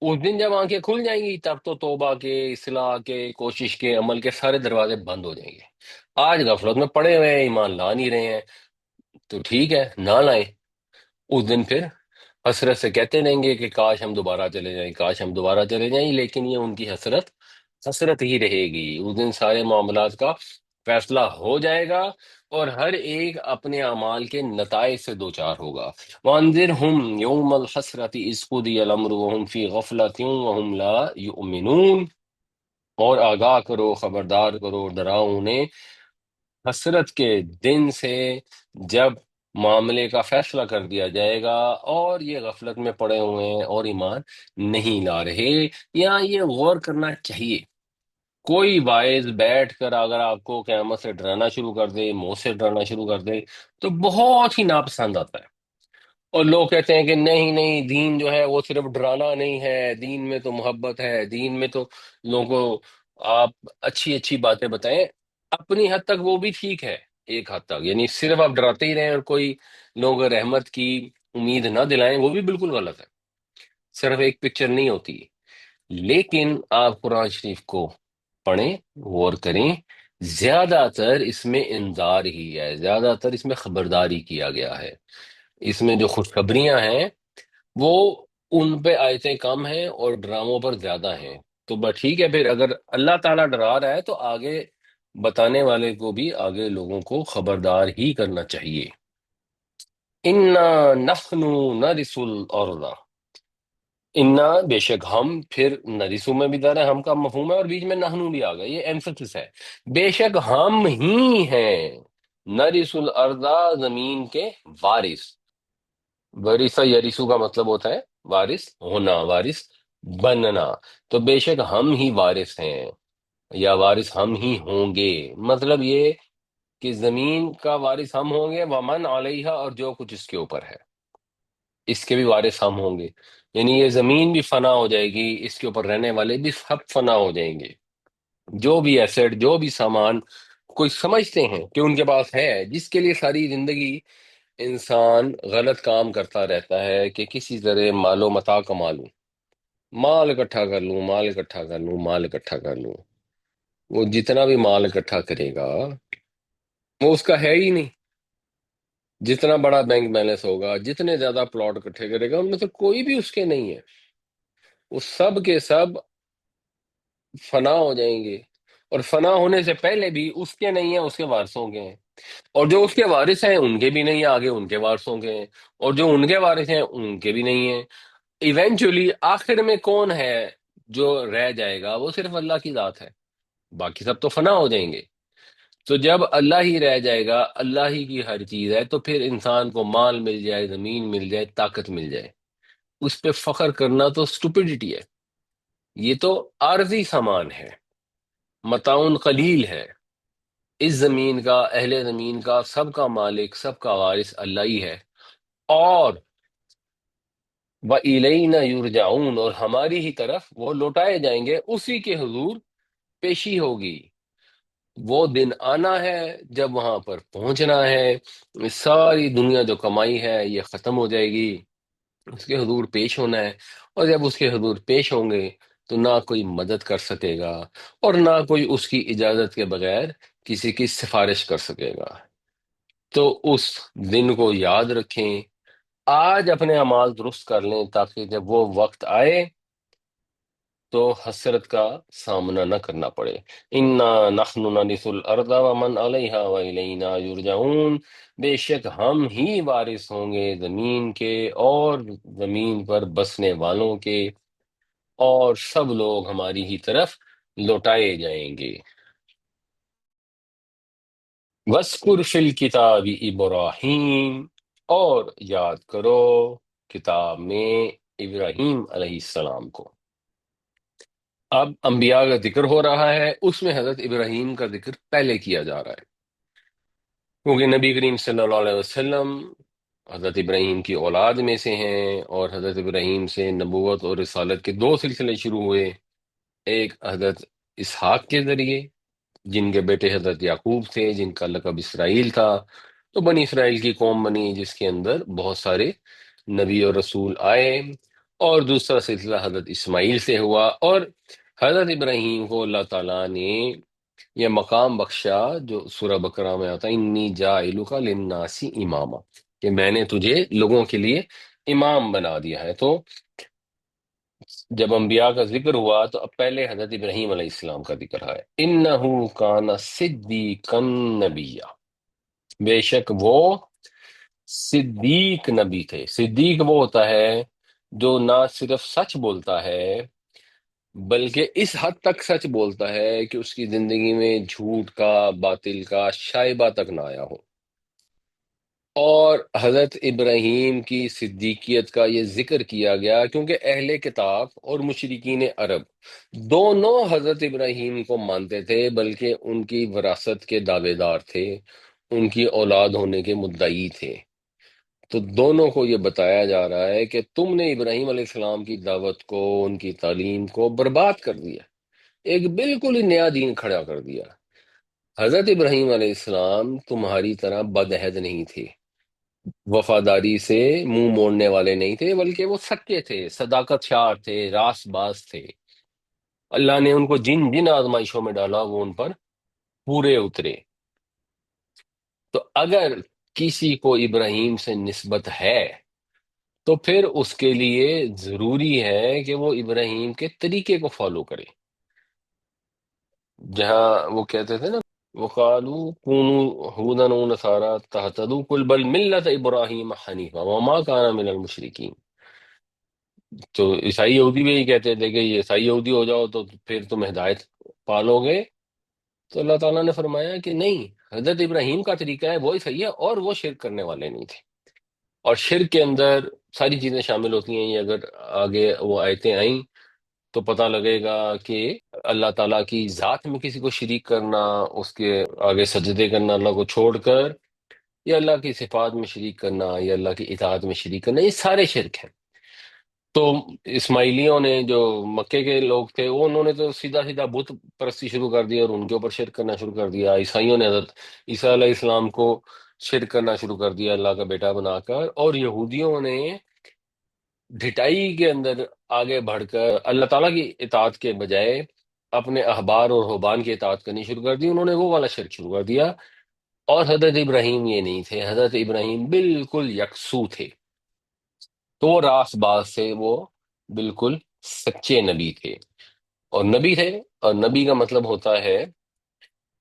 اس دن جب آنکھیں کھل جائیں گی تب تو توبہ کے، اصلاح کے، کوشش کے، عمل کے سارے دروازے بند ہو جائیں گے۔ آج غفلت میں پڑے ہوئے ہیں، ایمان لا نہیں رہے ہیں، تو ٹھیک ہے نہ لائیں، اس دن پھر حسرت سے کہتے رہیں گے کہ کاش ہم دوبارہ چلے جائیں، کاش ہم دوبارہ چلے جائیں، لیکن یہ ان کی حسرت حسرت ہی رہے گی۔ اس دن سارے معاملات کا فیصلہ ہو جائے گا، اور ہر ایک اپنے اعمال کے نتائج سے دوچار ہوگا۔ وَأَنذِرْهُمْ يَوْمَ الْحَسْرَةِ إِذْ قُضِيَ الْأَمْرُ وَهُمْ فِي غَفْلَةٍ وَهُمْ لَا يُؤْمِنُونَ، اور آگاہ کرو، خبردار کرو، ڈراؤ انہیں حسرت کے دن سے جب معاملے کا فیصلہ کر دیا جائے گا اور یہ غفلت میں پڑے ہوئے ہیں اور ایمان نہیں لا رہے۔ یہاں یہ غور کرنا چاہیے، کوئی وائز بیٹھ کر اگر آپ کو قیامت سے ڈرانا شروع کر دے، موت سے ڈرانا شروع کر دے، تو بہت ہی ناپسند آتا ہے۔ اور لوگ کہتے ہیں کہ نہیں نہیں، دین جو ہے وہ صرف ڈرانا نہیں ہے، دین میں تو محبت ہے، دین میں تو لوگوں کو آپ اچھی اچھی باتیں بتائیں۔ اپنی حد تک وہ بھی ٹھیک ہے، ایک حد تک، یعنی صرف آپ ڈراتے ہی رہیں اور کوئی لوگ رحمت کی امید نہ دلائیں، وہ بھی بالکل غلط ہے۔ صرف ایک پکچر نہیں ہوتی، لیکن آپ قرآن شریف کو پڑھیں، غور کریں، زیادہ تر اس میں انذار ہی ہے، زیادہ تر اس میں خبرداری کیا گیا ہے۔ اس میں جو خوشخبریاں ہیں وہ ان پہ آیتیں کم ہیں اور ڈراموں پر زیادہ ہیں۔ تو بس ٹھیک ہے، پھر اگر اللہ تعالیٰ ڈرا رہا ہے تو آگے بتانے والے کو بھی آگے لوگوں کو خبردار ہی کرنا چاہیے۔ انا نحن نرث الارض، انا بے شک ہم، پھر نرثو میں بھی دار ہے، ہم کا مفہوم ہے، اور بیچ میں نحنو بھی آ گیا، یہ ایمفسس ہے، بے شک ہم ہی ہیں، نرث الارض، زمین کے وارث۔ ورثہ یریثو کا مطلب ہوتا ہے وارث ہونا، وارث بننا۔ تو بے شک ہم ہی وارث ہیں، یا وارث ہم ہی ہوں گے، مطلب یہ کہ زمین کا وارث ہم ہوں گے، ومن علیہا، اور جو کچھ اس کے اوپر ہے اس کے بھی وارث ہم ہوں گے۔ یعنی یہ زمین بھی فنا ہو جائے گی، اس کے اوپر رہنے والے بھی سب فنا ہو جائیں گے۔ جو بھی ایسٹ، جو بھی سامان کوئی سمجھتے ہیں کہ ان کے پاس ہے، جس کے لیے ساری زندگی انسان غلط کام کرتا رہتا ہے کہ کسی طرح مال و متاع کما لوں، مال اکٹھا کر لوں، مال اکٹھا کر لوں، مال اکٹھا کر لوں، وہ جتنا بھی مال اکٹھا کرے گا وہ اس کا ہے ہی نہیں۔ جتنا بڑا بینک بیلنس ہوگا، جتنے زیادہ پلاٹ اکٹھے کرے گا، ان میں سے کوئی بھی اس کے نہیں ہے، وہ سب کے سب فنا ہو جائیں گے، اور فنا ہونے سے پہلے بھی اس کے نہیں ہیں، اس کے وارثوں کے ہیں، اور جو اس کے وارث ہیں ان کے بھی نہیں ہیں، آگے ان کے وارثوں کے ہیں، اور جو ان کے وارث ہیں ان کے بھی نہیں ہیں۔ ایونچولی آخر میں کون ہے جو رہ جائے گا؟ وہ صرف اللہ کی ذات ہے، باقی سب تو فنا ہو جائیں گے۔ تو جب اللہ ہی رہ جائے گا، اللہ ہی کی ہر چیز ہے، تو پھر انسان کو مال مل جائے، زمین مل جائے، طاقت مل جائے، اس پہ فخر کرنا تو سٹوپڈیٹی ہے۔ یہ تو عارضی سامان ہے، متاع قلیل ہے۔ اس زمین کا، اہل زمین کا، سب کا مالک، سب کا وارث اللہ ہی ہے۔ اور وَإِلَيْنَا يُرْجَعُونَ، اور ہماری ہی طرف وہ لوٹائے جائیں گے، اسی کے حضور پیشی ہوگی۔ وہ دن آنا ہے جب وہاں پر پہنچنا ہے، ساری دنیا جو کمائی ہے یہ ختم ہو جائے گی، اس کے حضور پیش ہونا ہے، اور جب اس کے حضور پیش ہوں گے تو نہ کوئی مدد کر سکے گا، اور نہ کوئی اس کی اجازت کے بغیر کسی کی سفارش کر سکے گا۔ تو اس دن کو یاد رکھیں، آج اپنے اعمال درست کر لیں تاکہ جب وہ وقت آئے تو حسرت کا سامنا نہ کرنا پڑے۔ انا نحن نرث الارض ومن علیہا والینا یرجعون، بے شک ہم ہی وارث ہوں گے زمین کے اور زمین پر بسنے والوں کے، اور سب لوگ ہماری ہی طرف لوٹائے جائیں گے۔ وَاذْكُرْ فِي الْكِتَابِ ابراہیم، اور یاد کرو کتاب میں ابراہیم علیہ السلام کو۔ اب انبیاء کا ذکر ہو رہا ہے، اس میں حضرت ابراہیم کا ذکر پہلے کیا جا رہا ہے، کیونکہ نبی کریم صلی اللہ علیہ وسلم حضرت ابراہیم کی اولاد میں سے ہیں، اور حضرت ابراہیم سے نبوت اور رسالت کے دو سلسلے شروع ہوئے، ایک حضرت اسحاق کے ذریعے جن کے بیٹے حضرت یعقوب تھے، جن کا لقب اسرائیل تھا، تو بنی اسرائیل کی قوم بنی جس کے اندر بہت سارے نبی اور رسول آئے، اور دوسرا سلسلہ حضرت اسماعیل سے ہوا، اور حضرت ابراہیم کو اللہ تعالیٰ نے یہ مقام بخشا جو سورہ بقرہ میں آتا ہے، انی جاعلک للناس اماما، کہ میں نے تجھے لوگوں کے لیے امام بنا دیا ہے۔ تو جب انبیاء کا ذکر ہوا تو اب پہلے حضرت ابراہیم علیہ السلام کا ذکر ہے۔ انہو کان صدیقا نبیا، بے شک وہ صدیق نبی تھے۔ صدیق وہ ہوتا ہے جو نہ صرف سچ بولتا ہے بلکہ اس حد تک سچ بولتا ہے کہ اس کی زندگی میں جھوٹ کا، باطل کا شائبہ تک نہ آیا ہو۔ اور حضرت ابراہیم کی صدیقیت کا یہ ذکر کیا گیا کیونکہ اہل کتاب اور مشرکین عرب دونوں حضرت ابراہیم کو مانتے تھے، بلکہ ان کی وراثت کے دعوے دار تھے، ان کی اولاد ہونے کے مدعی تھے۔ تو دونوں کو یہ بتایا جا رہا ہے کہ تم نے ابراہیم علیہ السلام کی دعوت کو، ان کی تعلیم کو برباد کر دیا، ایک بالکل ہی نیا دین کھڑا کر دیا۔ حضرت ابراہیم علیہ السلام تمہاری طرح بدعہد نہیں تھے، وفاداری سے منہ موڑنے والے نہیں تھے، بلکہ وہ سچے تھے، صداقت شار تھے، راست باز تھے۔ اللہ نے ان کو جن جن آزمائشوں میں ڈالا وہ ان پر پورے اترے۔ تو اگر کسی کو ابراہیم سے نسبت ہے تو پھر اس کے لیے ضروری ہے کہ وہ ابراہیم کے طریقے کو فالو کرے، جہاں وہ کہتے تھے نا وَقَالُوا كُونُوا هُودًا أَوْ نَصَارَىٰ تَهْتَدُوا قُلْ بَلْ مِلَّةَ إِبْرَاهِيمَ حَنِيفًا وَمَا كَانَ مِنَ الْمُشْرِكِينَ۔ تو عیسائی یہودی بھی یہی کہتے تھے کہ یہ عیسائی یہودی ہو جاؤ تو پھر تم ہدایت پالو گے، تو اللہ تعالیٰ نے فرمایا کہ نہیں، حضرت ابراہیم کا طریقہ ہے وہی صحیح ہے، اور وہ شرک کرنے والے نہیں تھے۔ اور شرک کے اندر ساری چیزیں شامل ہوتی ہیں، یہ اگر آگے وہ آیتیں آئیں تو پتہ لگے گا کہ اللہ تعالیٰ کی ذات میں کسی کو شریک کرنا، اس کے آگے سجدے کرنا اللہ کو چھوڑ کر، یا اللہ کی صفات میں شریک کرنا، یا اللہ کی اطاعت میں شریک کرنا، یہ سارے شرک ہیں۔ تو اسماعیلیوں نے جو مکے کے لوگ تھے وہ انہوں نے تو سیدھا سیدھا بت پرستی شروع کر دی اور ان کے اوپر شرک کرنا شروع کر دیا۔ عیسائیوں نے حضرت عیسیٰ علیہ السلام کو شرک کرنا شروع کر دیا اللہ کا بیٹا بنا کر، اور یہودیوں نے ڈھٹائی کے اندر آگے بڑھ کر اللہ تعالیٰ کی اطاعت کے بجائے اپنے احبار اور رہبان کی اطاعت کرنی شروع کر دی، انہوں نے وہ والا شرک شروع کر دیا۔ اور حضرت ابراہیم یہ نہیں تھے، حضرت ابراہیم بالکل یکسو تھے، تو وہ راست باز سے، وہ بالکل سچے نبی تھے، اور نبی تھے، اور نبی کا مطلب ہوتا ہے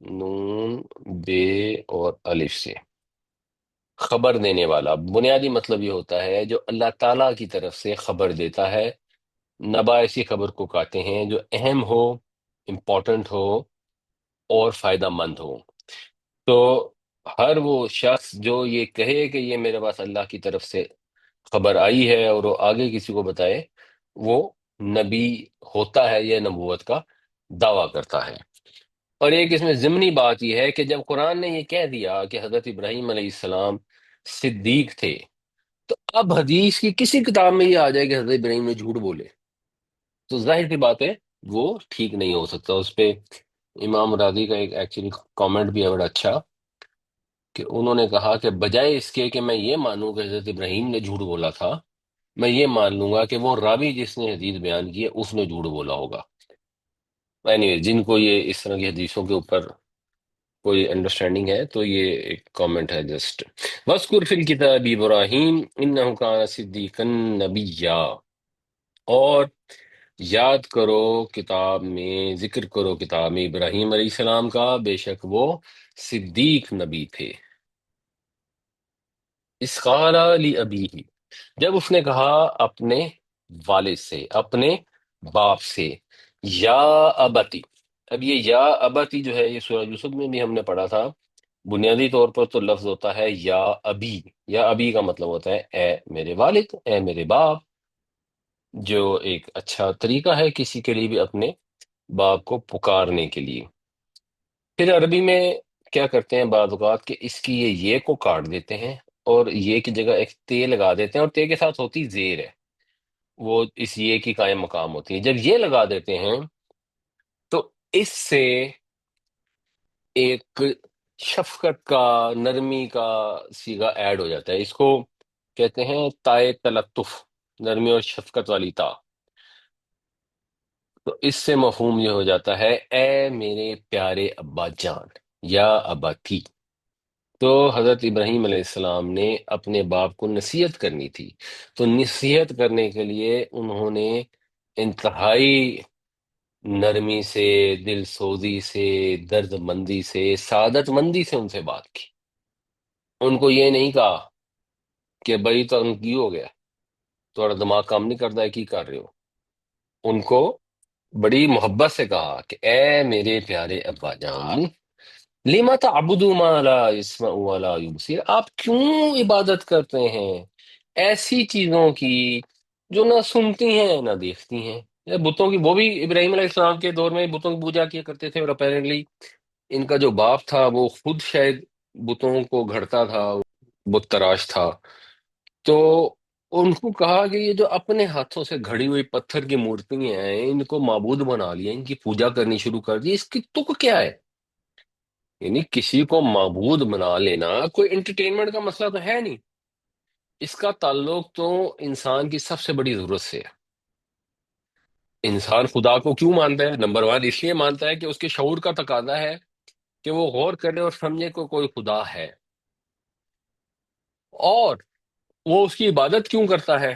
نون، بے اور الف سے خبر دینے والا۔ بنیادی مطلب یہ ہوتا ہے جو اللہ تعالیٰ کی طرف سے خبر دیتا ہے۔ نبا ایسی خبر کو کہتے ہیں جو اہم ہو، امپورٹنٹ ہو اور فائدہ مند ہو۔ تو ہر وہ شخص جو یہ کہے کہ یہ میرے پاس اللہ کی طرف سے خبر آئی ہے اور وہ آگے کسی کو بتائے، وہ نبی ہوتا ہے، یہ نبوت کا دعویٰ کرتا ہے۔ اور ایک اس میں ضمنی بات یہ ہے کہ جب قرآن نے یہ کہہ دیا کہ حضرت ابراہیم علیہ السلام صدیق تھے، تو اب حدیث کی کسی کتاب میں یہ آ جائے کہ حضرت ابراہیم نے جھوٹ بولے تو ظاہر سی بات ہے وہ ٹھیک نہیں ہو سکتا۔ اس پہ امام راضی کا ایک ایکچولی کامنٹ بھی ہے بڑا اچھا، کہ انہوں نے کہا کہ بجائے اس کے کہ میں یہ مانوں کہ حضرت ابراہیم نے جھوٹ بولا تھا، میں یہ مان لوں گا کہ وہ راوی جس نے حدیث بیان کی ہے اس نے جھوٹ بولا ہوگا. اینی جن کو یہ اس طرح کی حدیثوں کے اوپر کوئی انڈرسٹینڈنگ ہے تو یہ ایک کامنٹ ہے جسٹ. وَاذْكُرْ فِي الْكِتَابِ إِبْرَاهِيمَ إِنَّهُ كَانَ صِدِّيقًا نَبِيًّا. اور یاد کرو کتاب میں، ذکر کرو کتاب میں ابراہیم علیہ السلام کا، بے شک وہ صدیق نبی تھے. اذ قال لأبیہ، جب اس نے کہا اپنے والد سے، اپنے باپ سے، یا ابتی. اب یہ یا ابتی جو ہے یہ سورہ یوسف میں بھی ہم نے پڑھا تھا. بنیادی طور پر تو لفظ ہوتا ہے یا ابی. یا ابی کا مطلب ہوتا ہے اے میرے والد، اے میرے باپ، جو ایک اچھا طریقہ ہے کسی کے لیے بھی اپنے باپ کو پکارنے کے لیے. پھر عربی میں کیا کرتے ہیں بعض اوقات کہ اس کی یہ کو کاٹ دیتے ہیں اور یہ کی جگہ ایک تے لگا دیتے ہیں، اور تے کے ساتھ ہوتی زیر ہے، وہ اس یہ کی قائم مقام ہوتی ہے. جب یہ لگا دیتے ہیں تو اس سے ایک شفقت کا، نرمی کا صیغہ ایڈ ہو جاتا ہے. اس کو کہتے ہیں تائے تلطف، نرمی اور شفقت والی تا. تو اس سے مفہوم یہ ہو جاتا ہے اے میرے پیارے ابا جان، یا ابا تھی. تو حضرت ابراہیم علیہ السلام نے اپنے باپ کو نصیحت کرنی تھی، تو نصیحت کرنے کے لیے انہوں نے انتہائی نرمی سے، دل سوزی سے، درد مندی سے، سعادت مندی سے ان سے بات کی. ان کو یہ نہیں کہا کہ بھائی تو ان کی ہو گیا، تھوڑا دماغ کام نہیں کرتا ہے، کی کر رہے ہو. ان کو بڑی محبت سے کہا کہ اے میرے پیارے ابا جان، لما تعبدوا ما لا يسمع ولا يبصر، آپ کیوں عبادت کرتے ہیں ایسی چیزوں کی جو نہ سنتی ہیں نہ دیکھتی ہیں. یہ بتوں کی، وہ بھی ابراہیم علیہ السلام کے دور میں بتوں کی پوجا کیا کرتے تھے، اور اپیرنٹلی ان کا جو باپ تھا وہ خود شاید بتوں کو گھڑتا تھا، بت تراش تھا. تو ان کو کہا کہ یہ جو اپنے ہاتھوں سے گھڑی ہوئی پتھر کی مورتیاں ہیں ان کو معبود بنا لیا، ان کی پوجا کرنی شروع کر دی، اس کی تک کیا ہے؟ یعنی کسی کو معبود بنا لینا کوئی انٹرٹینمنٹ کا مسئلہ تو ہے نہیں، اس کا تعلق تو انسان کی سب سے بڑی ضرورت سے ہے. انسان خدا کو کیوں مانتا ہے؟ نمبر ون اس لیے مانتا ہے کہ اس کے شعور کا تقاضا ہے کہ وہ غور کرے اور سمجھے کہ کوئی خدا ہے. اور وہ اس کی عبادت کیوں کرتا ہے؟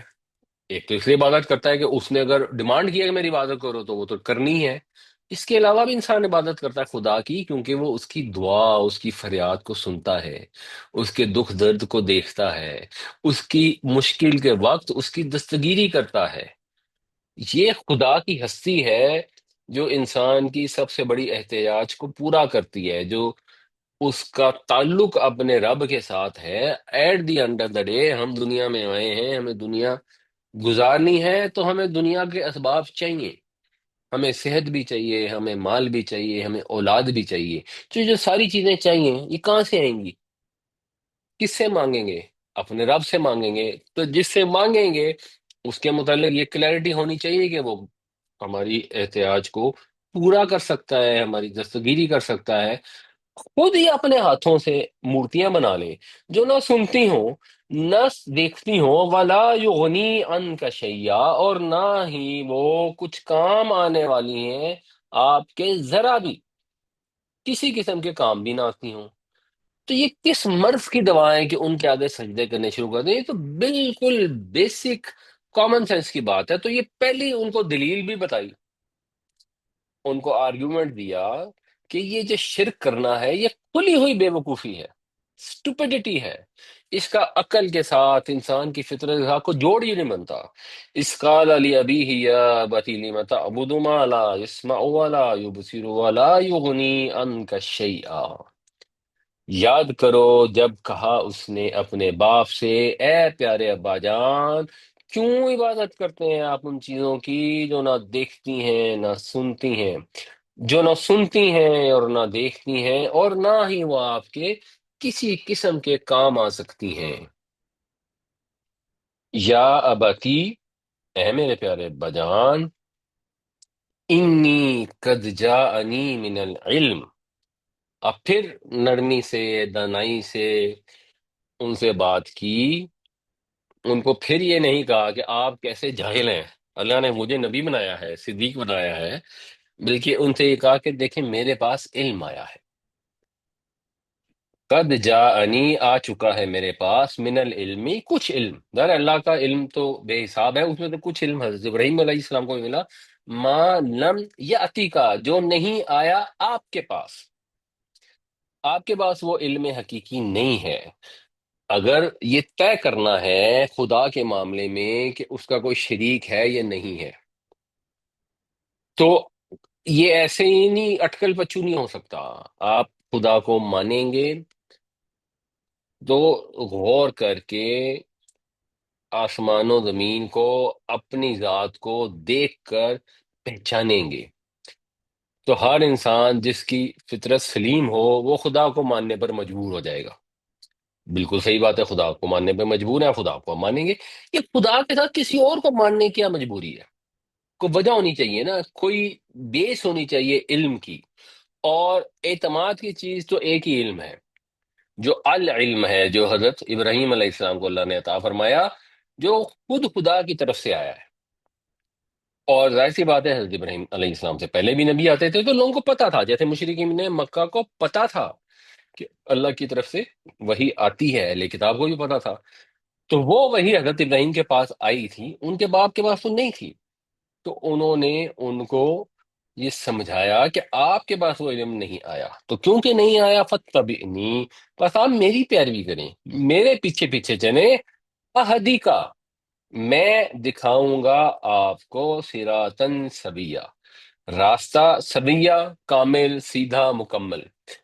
ایک تو اس لیے عبادت کرتا ہے کہ اس نے اگر ڈیمانڈ کیا کہ میری عبادت کرو تو وہ تو کرنی ہے. اس کے علاوہ بھی انسان عبادت کرتا ہے خدا کی، کیونکہ وہ اس کی دعا، اس کی فریاد کو سنتا ہے، اس کے دکھ درد کو دیکھتا ہے، اس کی مشکل کے وقت اس کی دستگیری کرتا ہے. یہ خدا کی ہستی ہے جو انسان کی سب سے بڑی احتیاج کو پورا کرتی ہے، جو اس کا تعلق اپنے رب کے ساتھ ہے. At the end of the day ہم دنیا میں آئے ہیں، ہمیں دنیا گزارنی ہے، تو ہمیں دنیا کے اسباب چاہیے. ہمیں صحت بھی چاہیے، ہمیں مال بھی چاہیے، ہمیں اولاد بھی چاہیے. تو جو ساری چیزیں چاہیے یہ کہاں سے آئیں گی؟ کس سے مانگیں گے؟ اپنے رب سے مانگیں گے. تو جس سے مانگیں گے اس کے متعلق یہ کلیئرٹی ہونی چاہیے کہ وہ ہماری احتیاج کو پورا کر سکتا ہے، ہماری دستگیری کر سکتا ہے. خود ہی اپنے ہاتھوں سے مورتیاں بنا لیں جو نہ سنتی ہوں نہ دیکھتی ہوں، ولا یغنی عنک شیئا، اور نہ ہی وہ کچھ کام آنے والی ہیں آپ کے ذرا بھی، کسی قسم کے کام بھی نہ آتی ہوں. تو یہ کس مرض کی دوا ہے کہ ان کے آگے سجدے کرنے شروع کر دیں؟ یہ تو بالکل بیسک کامن سینس کی بات ہے. تو یہ پہلی ان کو دلیل بھی بتائی، ان کو آرگیومنٹ دیا کہ یہ جو شرک کرنا ہے یہ کھلی ہوئی بے وقوفی ہے، اسٹوپیڈیٹی ہے. اس کا عقل کے ساتھ، انسان کی فطرت کے ساتھ کو جوڑ ہی نہیں بنتا. اس قال لأبیہ یا ابتی لم تعبد ما لا يسمع ولا يبصر ولا یغنی عنک شیئا. یاد کرو جب کہا اس نے اپنے باپ سے اے پیارے ابا جان، کیوں عبادت کرتے ہیں آپ ان چیزوں کی جو نہ دیکھتی ہیں نہ سنتی ہیں، جو نہ سنتی ہیں اور نہ دیکھتی ہیں، اور نہ ہی وہ آپ کے کسی قسم کے کام آ سکتی ہیں. یا ابتی، اے میرے پیارے ابا جان، انی قد جاءنی من العلم. اب پھر نرمی سے، دانائی سے ان سے بات کی ان کو پھر یہ نہیں کہا کہ آپ کیسے جاہل ہیں، اللہ نے مجھے نبی بنایا ہے، صدیق بنایا ہے، بلکہ ان سے یہ کہا کہ دیکھیں میرے پاس علم آیا ہے، قد جاءنی، آ چکا ہے میرے پاس، من العلمی، کچھ علم، در اللہ کا علم تو بے حساب ہے، اس میں تو کچھ علم حضرت ابراہیم علیہ السلام کو بھی ملا، ما لم یاتی کا، جو نہیں آیا آپ کے پاس، آپ کے پاس وہ علم حقیقی نہیں ہے۔ اگر یہ طے کرنا ہے خدا کے معاملے میں کہ اس کا کوئی شریک ہے یا نہیں ہے، تو یہ ایسے ہی نہیں اٹکل پچو نہیں ہو سکتا۔ آپ خدا کو مانیں گے تو غور کر کے آسمان و زمین کو، اپنی ذات کو دیکھ کر پہچانیں گے، تو ہر انسان جس کی فطرت سلیم ہو وہ خدا کو ماننے پر مجبور ہو جائے گا۔ بالکل صحیح بات ہے، خدا کو ماننے پہ مجبور ہے، خدا کو مانیں گے۔ یہ خدا کے ساتھ کسی اور کو ماننے کی کیا مجبوری ہے؟ کوئی وجہ ہونی چاہیے نا، کوئی بیس ہونی چاہیے علم کی، اور اعتماد کی چیز تو ایک ہی علم ہے، جو العلم ہے، جو حضرت ابراہیم علیہ السلام کو اللہ نے عطا فرمایا، جو خود خدا کی طرف سے آیا ہے۔ اور ظاہر سی بات ہے حضرت ابراہیم علیہ السلام سے پہلے بھی نبی آتے تھے تو لوگوں کو پتا تھا، جیسے مشرکین نے مکہ کو پتا تھا کہ اللہ کی طرف سے وہی آتی ہے، اہل کتاب کو بھی پتا تھا، تو وہ وہی حضرت ابراہیم کے پاس آئی تھی، ان کے باپ کے پاس تو نہیں تھی، تو انہوں نے ان کو یہ سمجھایا کہ آپ کے پاس وہ علم نہیں آیا، تو کیونکہ نہیں آیا فتبعنی، بس آپ میری پیروی کریں، میرے پیچھے پیچھے چلیں، اہدی کا، میں دکھاؤں گا آپ کو صراطن سویہ، راستہ سویہ، کامل، سیدھا، مکمل،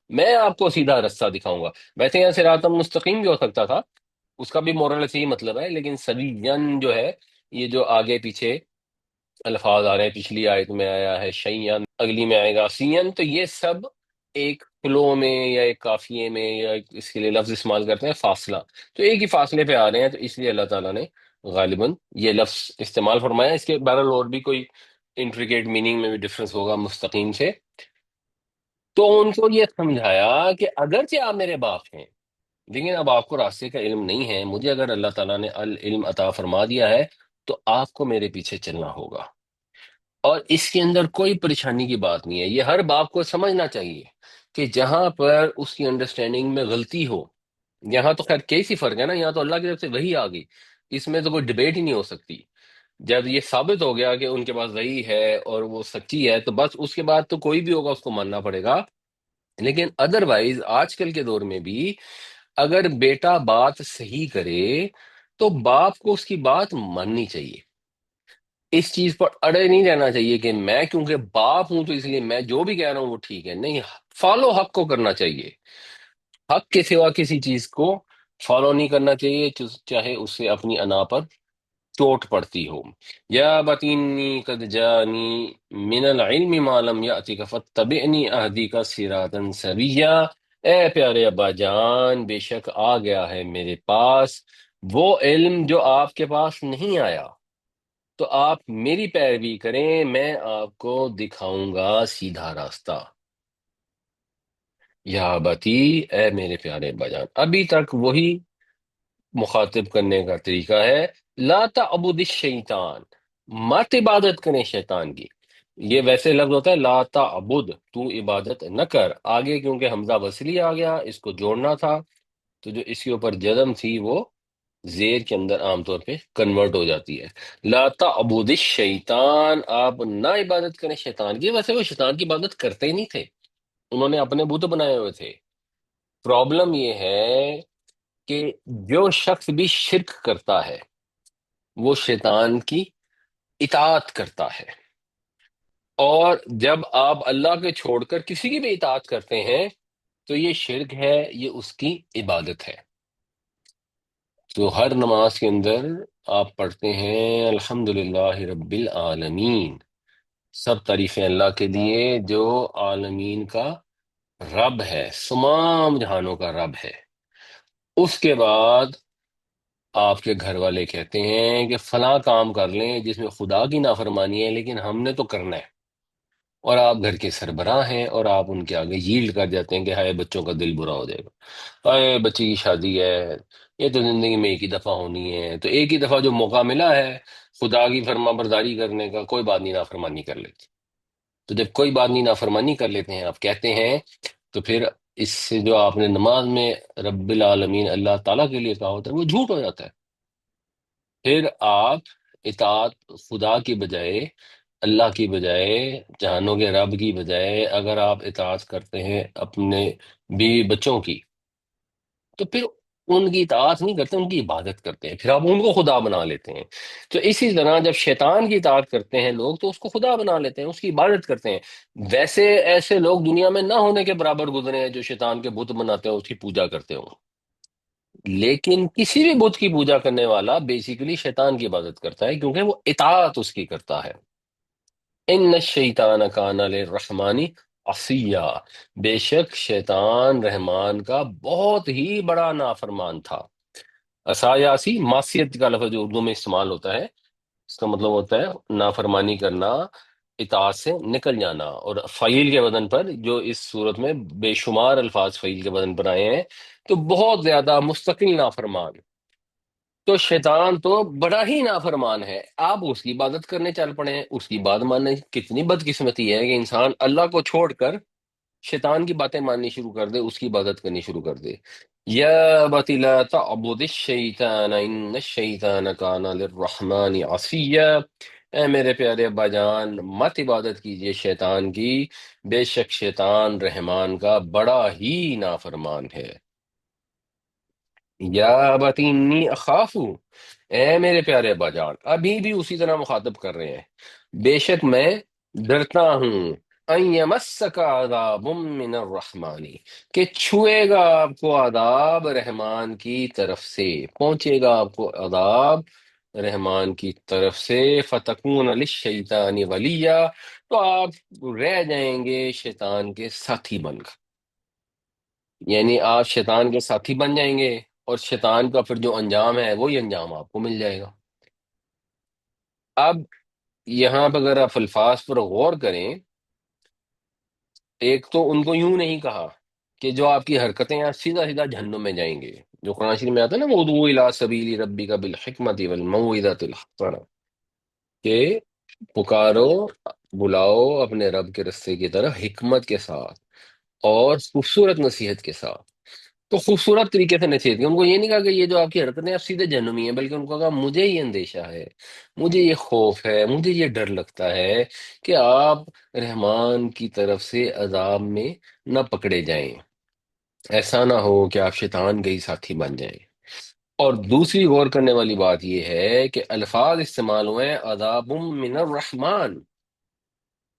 میں آپ کو سیدھا راستہ دکھاؤں گا۔ ویسے یہاں صراطن مستقیم بھی ہو سکتا تھا، اس کا بھی مورل سے ہی مطلب ہے، لیکن سوین جو ہے، یہ جو آگے پیچھے الفاظ آ رہے ہیں، پچھلی آیت میں آیا ہے شیئن، اگلی میں آئے گا سین، تو یہ سب ایک فلو میں یا ایک قافیے میں یا اس کے لیے لفظ استعمال کرتے ہیں فاصلہ، تو ایک ہی فاصلے پہ آ رہے ہیں، تو اس لیے اللہ تعالیٰ نے غالباً یہ لفظ استعمال فرمایا۔ اس کے بہرحال اور بھی کوئی انٹریکیٹ میننگ میں بھی ڈفرنس ہوگا مستقیم سے۔ تو ان کو یہ سمجھایا کہ اگرچہ آپ میرے باپ ہیں، لیکن اب آپ کو راستے کا علم نہیں ہے، مجھے اگر اللہ تعالیٰ نے العلم عطا فرما دیا ہے تو آپ کو میرے پیچھے چلنا ہوگا، اور اس کے اندر کوئی پریشانی کی بات نہیں ہے، یہ ہر باپ کو سمجھنا چاہیے کہ جہاں پر اس کی انڈرسٹینڈنگ میں غلطی ہو، یہاں تو خیر کیسی فرق ہے نا، یہاں تو اللہ کی طرف سے وہی آ گئی، اس میں تو کوئی ڈبیٹ ہی نہیں ہو سکتی۔ جب یہ ثابت ہو گیا کہ ان کے پاس وہی ہے اور وہ سچی ہے، تو بس اس کے بعد تو کوئی بھی ہوگا اس کو ماننا پڑے گا۔ لیکن ادروائز آج کل کے دور میں بھی اگر بیٹا بات صحیح کرے تو باپ کو اس کی بات ماننی چاہیے، اس چیز پر اڑے نہیں رہنا چاہیے کہ میں کیونکہ باپ ہوں تو اس لیے میں جو بھی کہہ رہا ہوں وہ ٹھیک ہے، نہیں، فالو حق کو کرنا چاہیے، حق کے سوا کسی چیز کو فالو نہیں کرنا چاہیے، چاہے اس سے اپنی انا پر چوٹ پڑتی ہو۔ یا بتینی قد جانی من العلم ما لم یأتک فاتبعنی اہدیک صراطا سویا، اے پیارے ابا جان، بے شک آ گیا ہے میرے پاس وہ علم جو آپ کے پاس نہیں آیا، تو آپ میری پیروی کریں، میں آپ کو دکھاؤں گا سیدھا راستہ۔ یا بتی، اے میرے پیارے ابا جان، ابھی تک وہی مخاطب کرنے کا طریقہ ہے، لا تعبد الشیطان، مت عبادت کریں شیطان کی۔ یہ ویسے لفظ ہوتا ہے لا تعبد، تو عبادت نہ کر، آگے کیونکہ حمزہ وصلی آ گیا، اس کو جوڑنا تھا، تو جو اس کے اوپر جزم تھی وہ زیر کے اندر عام طور پہ کنورٹ ہو جاتی ہے۔ لا تعبد الشیطان، آپ نہ عبادت کریں شیطان کی۔ ویسے وہ شیطان کی عبادت کرتے ہی نہیں تھے، انہوں نے اپنے بت بنائے ہوئے تھے۔ پرابلم یہ ہے کہ جو شخص بھی شرک کرتا ہے وہ شیطان کی اطاعت کرتا ہے، اور جب آپ اللہ کے چھوڑ کر کسی کی بھی اطاعت کرتے ہیں تو یہ شرک ہے، یہ اس کی عبادت ہے۔ تو ہر نماز کے اندر آپ پڑھتے ہیں الحمدللہ رب العالمین، سب تعریفیں اللہ کے لیے جو عالمین کا رب ہے، تمام جہانوں کا رب ہے۔ اس کے بعد آپ کے گھر والے کہتے ہیں کہ فلاں کام کر لیں جس میں خدا کی نافرمانی ہے لیکن ہم نے تو کرنا ہے، اور آپ گھر کے سربراہ ہیں اور آپ ان کے آگے ییلڈ کر جاتے ہیں کہ ہائے بچوں کا دل برا ہو جائے گا، ہائے بچی کی شادی ہے، یہ تو زندگی میں ایک ہی دفعہ ہونی ہے، تو ایک ہی دفعہ جو موقع ملا ہے خدا کی فرما برداری کرنے کا، کوئی بات نہیں، نافرمانی کر لیتے۔ تو جب کوئی بات نہیں نافرمانی کر لیتے ہیں آپ کہتے ہیں، تو پھر اس سے جو آپ نے نماز میں رب العالمین اللہ تعالیٰ کے لیے کہا ہوتا ہے وہ جھوٹ ہو جاتا ہے۔ پھر آپ اطاعت خدا کی بجائے، اللہ کی بجائے، جہانوں کے رب کی بجائے اگر آپ اطاعت کرتے ہیں اپنے بیوی بچوں کی، تو پھر ان کی اطاعت نہیں کرتے، ان کی عبادت کرتے ہیں، پھر آپ ان کو خدا بنا لیتے ہیں۔ تو اسی طرح جب شیطان کی اطاعت کرتے ہیں لوگ تو اس کو خدا بنا لیتے ہیں، اس کی عبادت کرتے ہیں۔ ویسے ایسے لوگ دنیا میں نہ ہونے کے برابر گزرے ہیں جو شیطان کے بت بناتے ہیں، اس کی پوجا کرتے ہوں۔ لیکن کسی بھی بت کی پوجا کرنے والا بیسیکلی شیطان کی عبادت کرتا ہے، کیونکہ وہ اطاعت اس کی کرتا ہے۔ ان الشیطان کان للرحمن عصیا، بے شک شیطان رحمان کا بہت ہی بڑا نافرمان تھا۔ عصایاسی معصیت کا لفظ جو اردو میں استعمال ہوتا ہے، اس کا مطلب ہوتا ہے نافرمانی کرنا، اطاعت سے نکل جانا۔ اور فعیل کے وزن پر جو اس صورت میں بے شمار الفاظ فعیل کے وزن پر آئے ہیں، تو بہت زیادہ مستقل نافرمان۔ تو شیطان تو بڑا ہی نافرمان ہے، آپ اس کی عبادت کرنے چل پڑے ہیں، اس کی بات ماننے۔ کتنی بدقسمتی ہے کہ انسان اللہ کو چھوڑ کر شیطان کی باتیں ماننی شروع کر دے، اس کی عبادت کرنی شروع کر دے۔ یا بت لا تعبد الشیطان ان الشیطان کان للرحمن عصیا، اے میرے پیارے ابا جان مت عبادت کیجئے شیطان کی، بے شک شیطان رحمان کا بڑا ہی نافرمان ہے۔ یا ابت انی اخاف، اے میرے پیارے ابا جان، ابھی بھی اسی طرح مخاطب کر رہے ہیں، بے شک میں ڈرتا ہوں، ان یمسک عذاب من الرحمن، کہ چھوئے گا آپ کو عذاب رحمان کی طرف سے، پہنچے گا آپ کو عذاب رحمان کی طرف سے، فتکون للشیطان ولیا، تو آپ رہ جائیں گے شیطان کے ساتھی بن کر، یعنی آپ شیطان کے ساتھی بن جائیں گے، اور شیطان کا پھر جو انجام ہے وہی انجام آپ کو مل جائے گا۔ اب یہاں پہ اگر آپ الفاظ پر غور کریں، ایک تو ان کو یوں نہیں کہا کہ جو آپ کی حرکتیں ہیں سیدھا سیدھا جہنم میں جائیں گے، جو قرآن شریف میں آتا ہے نا، وَادْعُوا إِلَىٰ سَبِيلِ رَبِّكَ بِالْحِكْمَةِ وَالْمَوْعِظَةِ الْحَسَنَةِ، کہ پکارو، بلاؤ اپنے رب کے رستے کی طرف حکمت کے ساتھ اور خوبصورت نصیحت کے ساتھ۔ تو خوبصورت طریقے سے نصیحت کی، ان کو یہ نہیں کہا کہ یہ جو آپ کی حرکتیں آپ سیدھے جہنمی ہیں، بلکہ ان کو کہا مجھے یہ اندیشہ ہے، مجھے یہ خوف ہے، مجھے یہ ڈر لگتا ہے کہ آپ رحمان کی طرف سے عذاب میں نہ پکڑے جائیں، ایسا نہ ہو کہ آپ شیطان کے ہی ساتھی بن جائیں۔ اور دوسری غور کرنے والی بات یہ ہے کہ الفاظ استعمال ہوئے ہیں عذاب من الرحمن،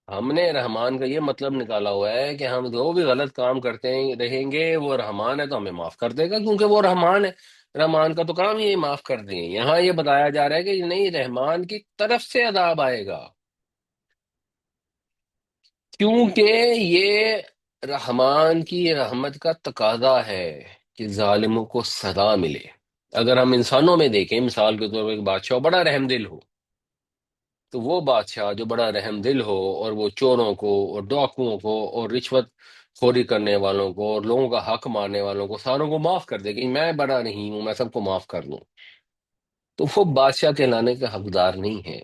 ہم نے رحمان کا یہ مطلب نکالا ہوا ہے کہ ہم جو بھی غلط کام کرتے رہیں گے وہ رحمان ہے تو ہمیں معاف کر دے گا، کیونکہ وہ رحمان ہے، رحمان کا تو کام یہ معاف کر دیں۔ یہاں یہ بتایا جا رہا ہے کہ نہیں، رحمان کی طرف سے عذاب آئے گا، کیونکہ یہ رحمان کی رحمت کا تقاضا ہے کہ ظالموں کو سزا ملے۔ اگر ہم انسانوں میں دیکھیں، مثال کے طور پر ایک بادشاہ بڑا رحم دل ہو، تو وہ بادشاہ جو بڑا رحم دل ہو اور وہ چوروں کو اور ڈاکوؤں کو اور رشوت خوری کرنے والوں کو اور لوگوں کا حق مارنے والوں کو ساروں کو معاف کر دے کہ میں بڑا نہیں ہوں، میں سب کو معاف کر دوں، تو وہ بادشاہ کہلانے کا حقدار نہیں ہے۔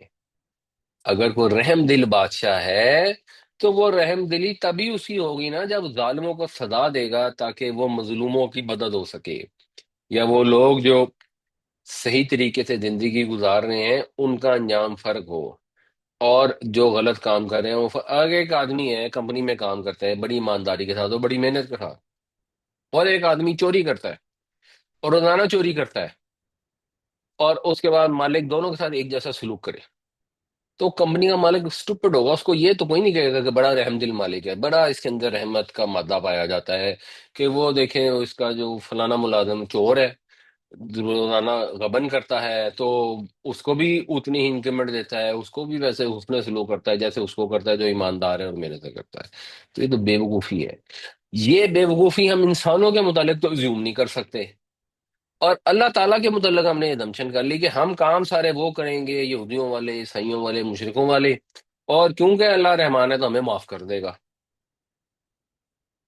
اگر کوئی رحم دل بادشاہ ہے تو وہ رحم دلی تبھی اس کی ہوگی نا جب ظالموں کو سزا دے گا، تاکہ وہ مظلوموں کی مدد ہو سکے، یا وہ لوگ جو صحیح طریقے سے زندگی گزار رہے ہیں ان کا انجام فرق ہو، اور جو غلط کام کر رہے ہیں وہ آگے ایک آدمی ہے کمپنی میں کام کرتا ہے بڑی ایمانداری کے ساتھ اور بڑی محنت کے ساتھ، اور ایک آدمی چوری کرتا ہے اور روزانہ چوری کرتا ہے، اور اس کے بعد مالک دونوں کے ساتھ ایک جیسا سلوک کرے، تو کمپنی کا مالک اسٹوپڈ ہوگا، اس کو یہ تو کوئی نہیں کہے گا کہ بڑا رحم دل مالک ہے، بڑا اس کے اندر رحمت کا مادہ پایا جاتا ہے، کہ وہ دیکھیں اس کا جو فلانا ملازم چور ہے، روزانہ غبن کرتا ہے، تو اس کو بھی اتنی ہی انکریمنٹ دیتا ہے، اس کو بھی ویسے حسن سلوک کرتا ہے جیسے اس کو کرتا ہے جو ایماندار ہے اور محنت کرتا ہے۔ تو یہ تو بے وقوفی ہے، یہ بے وقوفی ہم انسانوں کے متعلق تو زیوم نہیں کر سکتے، اور اللہ تعالیٰ کے متعلق ہم نے یہ دمچن کر لی کہ ہم کام سارے وہ کریں گے، یہودیوں والے، عیسائیوں والے، مشرکوں والے، اور کیونکہ اللہ رحمان ہے تو ہمیں معاف کر دے گا۔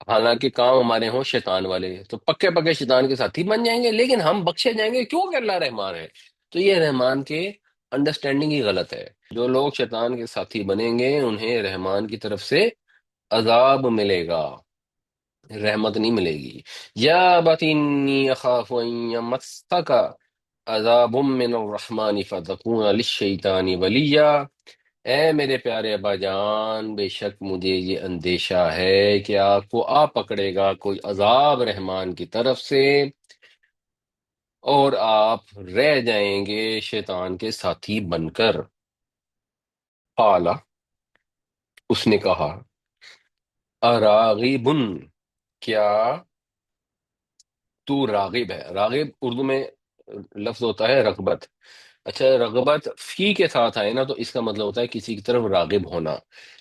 حالانکہ کام ہمارے ہوں شیطان والے، تو پکے پکے شیطان کے ساتھی بن جائیں گے، لیکن ہم بخشے جائیں گے کیوں کہ اللہ رحمان ہے۔ تو یہ رحمان کے انڈرسٹینڈنگ ہی غلط ہے۔ جو لوگ شیطان کے ساتھی بنیں گے انہیں رحمان کی طرف سے عذاب ملے گا، رحمت نہیں ملے گی۔ یا بت انی اخاف ان یمسک عذاب من الرحمن فتکون للشیطان ولیا۔ اے میرے پیارے ابا جان، بے شک مجھے یہ اندیشہ ہے کہ آپ کو آ پکڑے گا کوئی عذاب رحمان کی طرف سے، اور آپ رہ جائیں گے شیطان کے ساتھی بن کر۔ قال، اس نے کہا، اراغبن، کیا تو راغب ہے؟ راغب اردو میں لفظ ہوتا ہے رغبت۔ اچھا، رغبت فی کے ساتھ آئے نا تو اس کا مطلب ہوتا ہے کسی کی طرف راغب ہونا،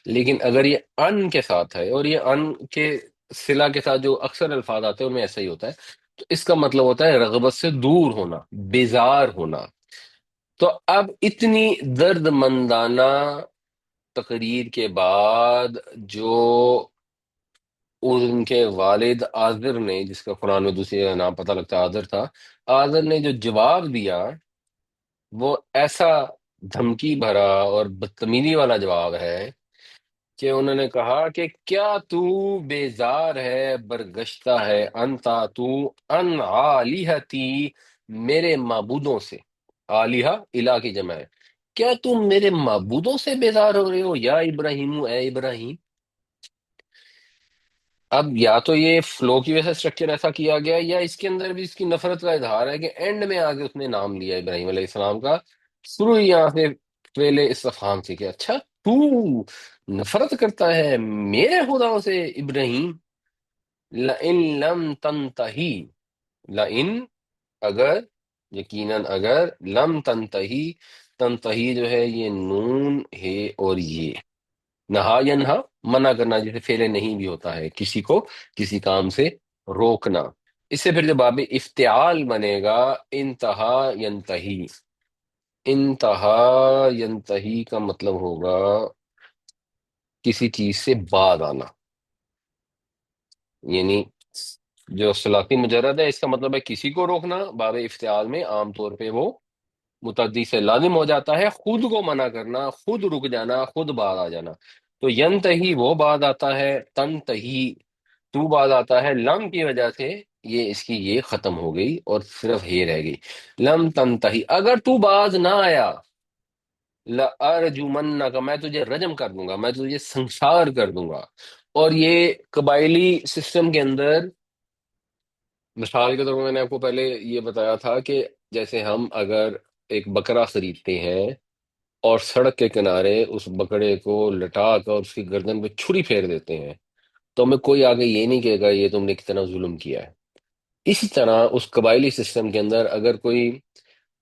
لیکن اگر یہ ان کے ساتھ ہے، اور یہ ان کے صلہ کے ساتھ جو اکثر الفاظ آتے ہیں ان میں ایسا ہی ہوتا ہے، تو اس کا مطلب ہوتا ہے رغبت سے دور ہونا، بیزار ہونا۔ تو اب اتنی درد مندانہ تقریر کے بعد جو ان کے والد آذر نے، جس کا قرآن میں دوسری نام پتہ لگتا ہے آذر تھا، آذر نے جو جواب دیا وہ ایسا دھمکی بھرا اور بدتمیزی والا جواب ہے کہ انہوں نے کہا کہ کیا تو بیزار ہے، برگشتہ ہے، انتا تو ان آلیہتی، میرے معبودوں سے۔ آلیہ الہ کی جمع ہے۔ کیا تم میرے معبودوں سے بیزار ہو رہے ہو یا ابراہیم، اے ابراہیم؟ اب یا تو یہ فلو کی وجہ سے اسٹرکچر ایسا کیا گیا، یا اس کے اندر بھی اس کی نفرت کا اظہار ہے کہ اینڈ میں آگے اس نے نام لیا ابراہیم علیہ السلام کا، شروع ہی یہاں سے فعل استفہام سے کہ اچھا تو نفرت کرتا ہے میرے خداؤں سے ابراہیم۔ لئن لم تنتہی، لئن اگر، یقیناً اگر، لم تنتہی، تنتہی جو ہے یہ نون ہے اور یہ نہا ینہا منع کرنا، جیسے فعل نہیں بھی ہوتا ہے کسی کو کسی کام سے روکنا۔ اس سے پھر جو باب افتعال بنے گا، انتہا ینتہی، انتہا ینتہی کا مطلب ہوگا کسی چیز سے بعد آنا، یعنی جو صلاحی مجرد ہے اس کا مطلب ہے کسی کو روکنا۔ باب افتعال میں عام طور پہ وہ متعدی سے لازم ہو جاتا ہے، خود کو منع کرنا، خود رک جانا، خود بعد آ جانا۔ تو ینتہی وہ بعد آتا ہے، تنتہی تو بعد آتا ہے، لم کی وجہ سے یہ اس کی یہ ختم ہو گئی اور صرف یہ رہ گئی۔ لم تنتہی، اگر تو باز نہ آیا، لَأَرْجُمَنَّكَ، میں تجھے رجم کر دوں گا، میں تجھے سنسار کر دوں گا۔ اور یہ قبائلی سسٹم کے اندر، مثال کے طور پر میں نے آپ کو پہلے یہ بتایا تھا کہ جیسے ہم اگر ایک بکرا خریدتے ہیں اور سڑک کے کنارے اس بکرے کو لٹا کر اس کی گردن پہ چھری پھیر دیتے ہیں، تو ہمیں کوئی آگے یہ نہیں کہے گا یہ تم نے کتنا ظلم کیا ہے۔ اسی طرح اس قبائلی سسٹم کے اندر اگر کوئی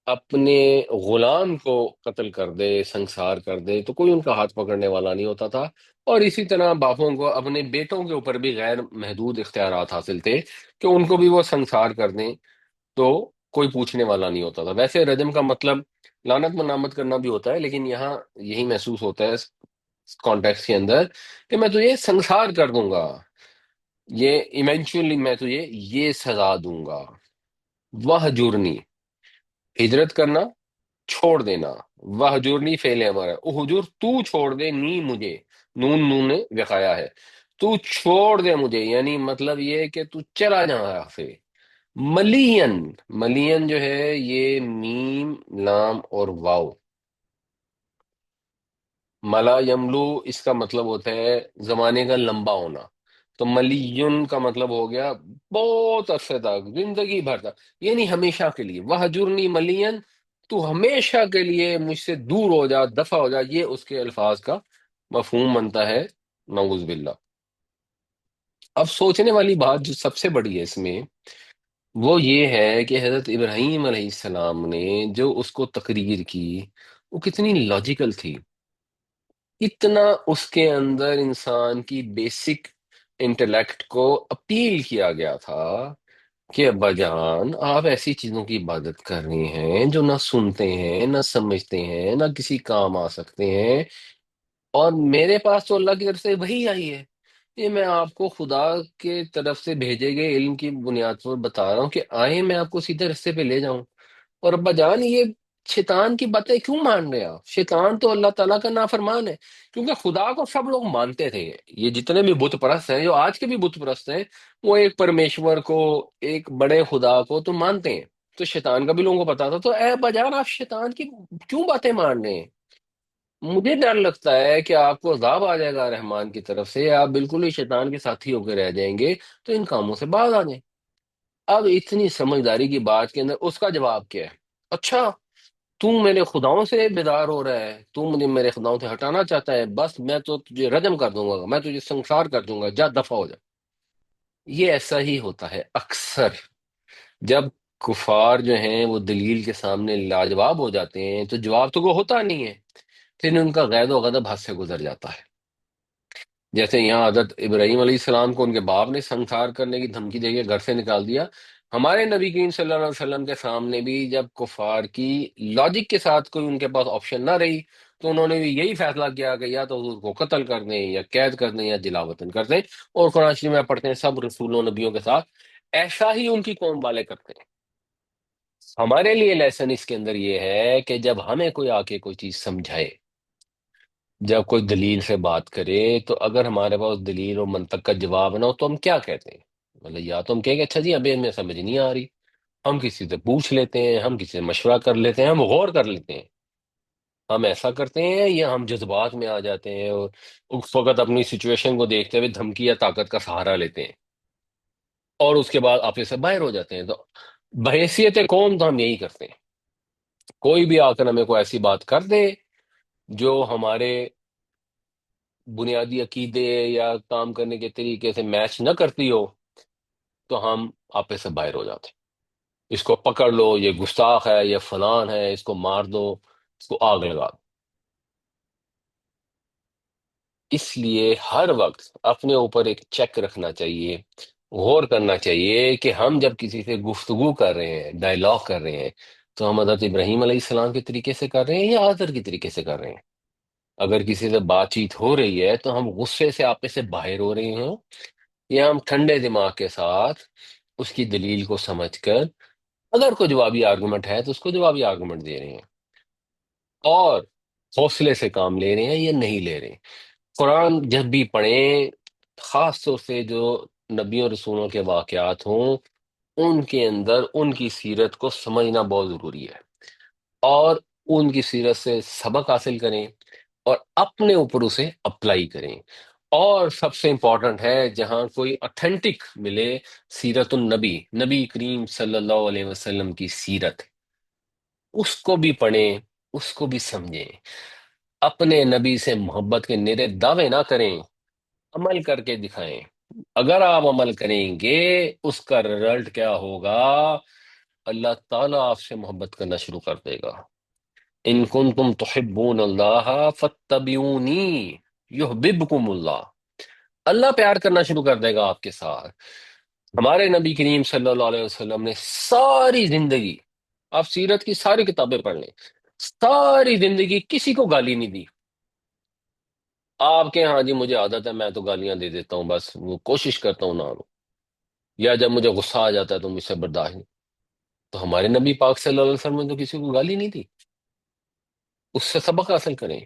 اپنے غلام کو قتل کر دے، سنسار کر دے، تو کوئی ان کا ہاتھ پکڑنے والا نہیں ہوتا تھا۔ اور اسی طرح باپوں کو اپنے بیٹوں کے اوپر بھی غیر محدود اختیارات حاصل تھے کہ ان کو بھی وہ سنسار کر دیں تو کوئی پوچھنے والا نہیں ہوتا تھا۔ ویسے رجم کا مطلب لعنت منامت کرنا بھی ہوتا ہے، لیکن یہاں یہی محسوس ہوتا ہے اس کانٹیکس کے اندر کہ میں تجھے سنسار کر دوں گا، یہ ایونچولی میں تجھے یہ سزا دوں گا۔ وہ جرنی، ہجرت کرنا، چھوڑ دینا، وہ جرنی فعل امر ہے، احجر تو چھوڑ دے، نی مجھے، نون نے وقایا ہے، تو چھوڑ دے مجھے، یعنی مطلب یہ ہے کہ تو چلا جا یہاں سے۔ ملین، ملین جو ہے یہ میم لام اور واو، ملا یملو اس کا مطلب ہوتا ہے زمانے کا لمبا ہونا، تو ملین کا مطلب ہو گیا بہت عرصے تک، زندگی بھر تک، یعنی ہمیشہ کے لیے۔ وہجرنی ملین، تو ہمیشہ کے لیے مجھ سے دور ہو جا، دفع ہو جا، یہ اس کے الفاظ کا مفہوم بنتا ہے، نعوذ باللہ۔ اب سوچنے والی بات جو سب سے بڑی ہے اس میں، وہ یہ ہے کہ حضرت ابراہیم علیہ السلام نے جو اس کو تقریر کی وہ کتنی لاجیکل تھی، اتنا اس کے اندر انسان کی بیسک انٹلیکٹ کو اپیل کیا گیا تھا کہ ابا جان آپ ایسی چیزوں کی عبادت کر رہے ہیں جو نہ سنتے ہیں، نہ سمجھتے ہیں، نہ کسی کام آ سکتے ہیں، اور میرے پاس تو اللہ کی طرف سے وہی آئی ہے، یہ میں آپ کو خدا کے طرف سے بھیجے گئے علم کی بنیاد پر بتا رہا ہوں کہ آئیں میں آپ کو سیدھے رستے پہ لے جاؤں۔ اور ابا جان، یہ شیطان کی باتیں کیوں مان رہے ہیں آپ؟ شیطان تو اللہ تعالیٰ کا نافرمان ہے، کیونکہ خدا کو سب لوگ مانتے تھے۔ یہ جتنے بھی بت پرست ہیں، جو آج کے بھی بت پرست ہیں، وہ ایک پرمیشور کو، ایک بڑے خدا کو تو مانتے ہیں۔ تو شیطان کا بھی لوگوں کو پتا تھا، تو اے ابا جان آپ شیطان کی کیوں باتیں مان رہے ہیں؟ مجھے ڈر لگتا ہے کہ آپ کو عذاب آ جائے گا رحمان کی طرف سے، آپ بالکل ہی شیطان کے ساتھی ہو کے رہ جائیں گے، تو ان کاموں سے باز آ جائیں۔ اب اتنی سمجھداری کی بات کے اندر اس کا جواب کیا ہے؟ اچھا، تم میرے خداؤں سے بیدار ہو رہا ہے، تم مجھے میرے خداؤں سے ہٹانا چاہتا ہے، بس میں تو تجھے رجم کر دوں گا، میں تجھے سنسار کر دوں گا، جا دفع ہو جا۔ یہ ایسا ہی ہوتا ہے اکثر، جب کفار جو ہیں وہ دلیل کے سامنے لاجواب ہو جاتے ہیں تو جواب تو کوئی ہوتا نہیں ہے، پھر ان کا غید و غضب حد سے گزر جاتا ہے۔ جیسے یہاں حضرت ابراہیم علیہ السلام کو ان کے باپ نے سنسار کرنے کی دھمکی دے کے گھر سے نکال دیا، ہمارے نبی کریم صلی اللہ علیہ وسلم کے سامنے بھی جب کفار کی لاجک کے ساتھ کوئی ان کے پاس آپشن نہ رہی، تو انہوں نے بھی یہی فیصلہ کیا کہ یا تو حضور کو قتل کر دیں، یا قید کر دیں، یا جلا وطن کر دیں۔ اور قرآن شریف میں پڑھتے ہیں سب رسولوں نبیوں کے ساتھ ایسا ہی ان کی قوم والے کرتے ہیں۔ ہمارے لیے لیسن اس کے اندر یہ ہے کہ جب ہمیں کوئی آ کے کوئی چیز سمجھائے، جب کوئی دلیل سے بات کرے، تو اگر ہمارے پاس دلیل اور منطق کا جواب نہ ہو تو ہم کیا کہتے ہیں؟ مطلب یا تو ہم کہیں گے اچھا جی ابھی ہمیں سمجھ نہیں آ رہی، ہم کسی سے پوچھ لیتے ہیں، ہم کسی سے مشورہ کر لیتے ہیں، ہم غور کر لیتے ہیں، ہم ایسا کرتے ہیں، یا ہم جذبات میں آ جاتے ہیں اور اس وقت اپنی سچویشن کو دیکھتے ہوئے دھمکی یا طاقت کا سہارا لیتے ہیں، اور اس کے بعد آپس سے باہر ہو جاتے ہیں۔ تو بحیثیت قوم تو ہم یہی کرتے ہیں، کوئی بھی آ کر ہمیں کوئی ایسی بات کر دے جو ہمارے بنیادی عقیدے یا کام کرنے کے طریقے سے میچ نہ کرتی ہو، تو ہم آپے سے باہر ہو جاتے ہیں۔ اس کو پکڑ لو، یہ گستاخ ہے، یہ فلان ہے، اس کو مار دو، اس کو آگ لگا دو۔ اس لیے ہر وقت اپنے اوپر ایک چیک رکھنا چاہیے، غور کرنا چاہیے کہ ہم جب کسی سے گفتگو کر رہے ہیں، ڈائلاگ کر رہے ہیں، تو ہم حضرت ابراہیم علیہ السلام کے طریقے سے کر رہے ہیں یا آزر کے طریقے سے کر رہے ہیں۔ اگر کسی سے بات چیت ہو رہی ہے تو ہم غصے سے آپے سے باہر ہو رہے ہوں، یا ہم ٹھنڈے دماغ کے ساتھ اس کی دلیل کو سمجھ کر، اگر کوئی جوابی آرگومنٹ ہے تو اس کو جوابی آرگومنٹ دے رہے ہیں، اور حوصلے سے کام لے رہے ہیں یا نہیں لے رہے ہیں۔ قرآن جب بھی پڑھیں، خاص طور سے جو نبیوں رسولوں کے واقعات ہوں، ان کے اندر ان کی سیرت کو سمجھنا بہت ضروری ہے، اور ان کی سیرت سے سبق حاصل کریں اور اپنے اوپر اسے اپلائی کریں۔ اور سب سے امپورٹنٹ ہے، جہاں کوئی اتھینٹک ملے، سیرت النبی، نبی کریم صلی اللہ علیہ وسلم کی سیرت، اس کو بھی پڑھیں، اس کو بھی سمجھیں۔ اپنے نبی سے محبت کے نرے دعوے نہ کریں، عمل کر کے دکھائیں۔ اگر آپ عمل کریں گے، اس کا رزلٹ کیا ہوگا؟ اللہ تعالیٰ آپ سے محبت کرنا شروع کر دے گا۔ ان کنتم تحبون اللہ فاتبعونی یحببکم اللہ، اللہ پیار کرنا شروع کر دے گا آپ کے ساتھ۔ ہمارے نبی کریم صلی اللہ علیہ وسلم نے ساری زندگی، آپ سیرت کی ساری کتابیں پڑھ لیں، ساری زندگی کسی کو گالی نہیں دی۔ آپ کے ہاں جی مجھے عادت ہے میں تو گالیاں دے دیتا ہوں، بس وہ کوشش کرتا ہوں نہ لوں، یا جب مجھے غصہ آ جاتا ہے تو مجھ سے برداشت نہیں۔ تو ہمارے نبی پاک صلی اللہ علیہ وسلم نے تو کسی کو گالی نہیں دی، اس سے سبق حاصل کریں۔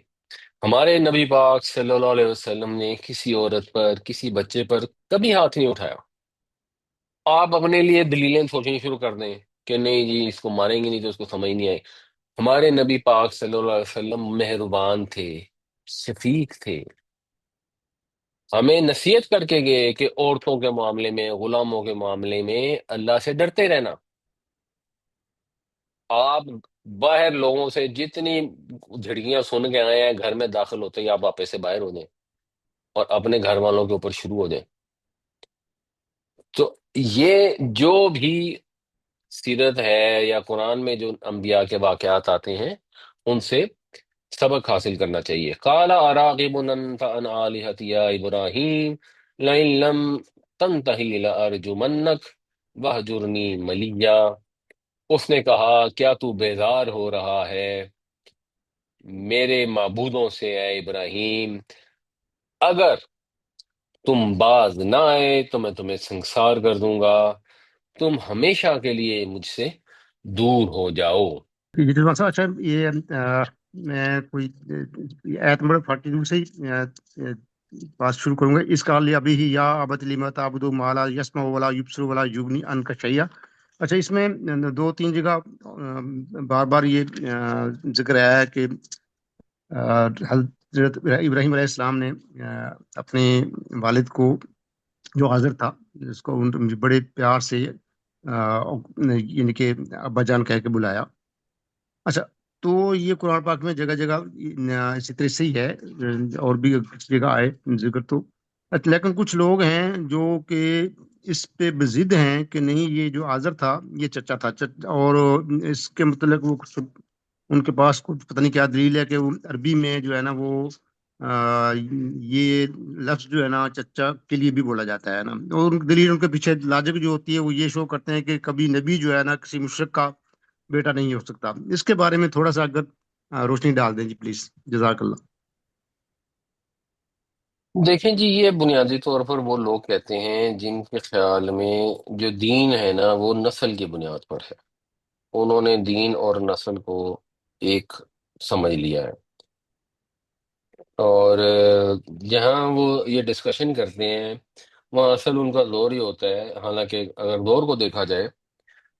ہمارے نبی پاک صلی اللہ علیہ وسلم نے کسی عورت پر، کسی بچے پر کبھی ہاتھ نہیں اٹھایا۔ آپ اپنے لیے دلیلیں سوچنی شروع کر دیں کہ نہیں جی اس کو ماریں گے نہیں تو اس کو سمجھ نہیں آئے۔ ہمارے نبی پاک صلی اللہ علیہ وسلم مہربان تھے، شفیق تھے، ہمیں نصیحت کر کے گئے کہ عورتوں کے معاملے میں، غلاموں کے معاملے میں اللہ سے ڈرتے رہنا۔ آپ باہر لوگوں سے جتنی جھڑکیاں سن کے آئے ہیں، گھر میں داخل ہوتے ہی آپ آپے سے باہر ہو جائیں اور اپنے گھر والوں کے اوپر شروع ہو جائیں۔ تو یہ جو بھی سیرت ہے یا قرآن میں جو انبیاء کے واقعات آتے ہیں، ان سے سبق حاصل کرنا چاہیے۔ قال اراغب انت عن آلہتی یا ابراہیم لئن لم تنتہی لارجمنک وہجرنی ملیا۔ اس نے کہا کیا تو بیزار ہو رہا ہے میرے معبودوں سے اے ابراہیم؟ اگر تم باز نہ آئے تو میں تمہیں سنسار کر دوں گا، تم ہمیشہ کے لیے مجھ سے دور ہو جاؤ۔ یہ جو مسئلہ اچھا یہ میں کوئی آیت نمبر 42 سے بات شروع کروں گا۔ اس کا لیا بھی یا ابت لما تعبد ما لا يسمع ولا يبصر ولا یغنی عنک شیئا۔ اچھا اس میں دو تین جگہ بار بار یہ ذکر آیا ہے کہ حضرت ابراہیم علیہ السلام نے اپنے والد کو جو حاضر تھا جس کو بڑے پیار سے یعنی کہ ابا جان کہہ کے بلایا۔ اچھا تو یہ قرآن پاک میں جگہ جگہ اسی طرح سے ہی ہے، اور بھی کسی جگہ آئے ذکر تو، لیکن کچھ لوگ ہیں جو کہ اس پہ بضد ہیں کہ نہیں یہ جو آزر تھا یہ چچا تھا، اور اس کے متعلق وہ کچھ ان کے پاس کچھ پتہ نہیں کیا دلیل ہے کہ وہ عربی میں جو ہے نا وہ یہ لفظ جو ہے نا چچا کے لیے بھی بولا جاتا ہے نا، اور دلیل ان کے پیچھے لاجک جو ہوتی ہے وہ یہ شو کرتے ہیں کہ کبھی نبی جو ہے نا کسی مشرک کا بیٹا نہیں ہو سکتا۔ اس کے بارے میں تھوڑا سا اگر روشنی ڈال دیں جی پلیز، جزاک اللہ۔ دیکھیں جی، یہ بنیادی طور پر وہ لوگ کہتے ہیں جن کے خیال میں جو دین ہے نا وہ نسل کی بنیاد پر ہے۔ انہوں نے دین اور نسل کو ایک سمجھ لیا ہے، اور جہاں وہ یہ ڈسکشن کرتے ہیں وہاں اصل ان کا زور ہی ہوتا ہے، حالانکہ اگر زور کو دیکھا جائے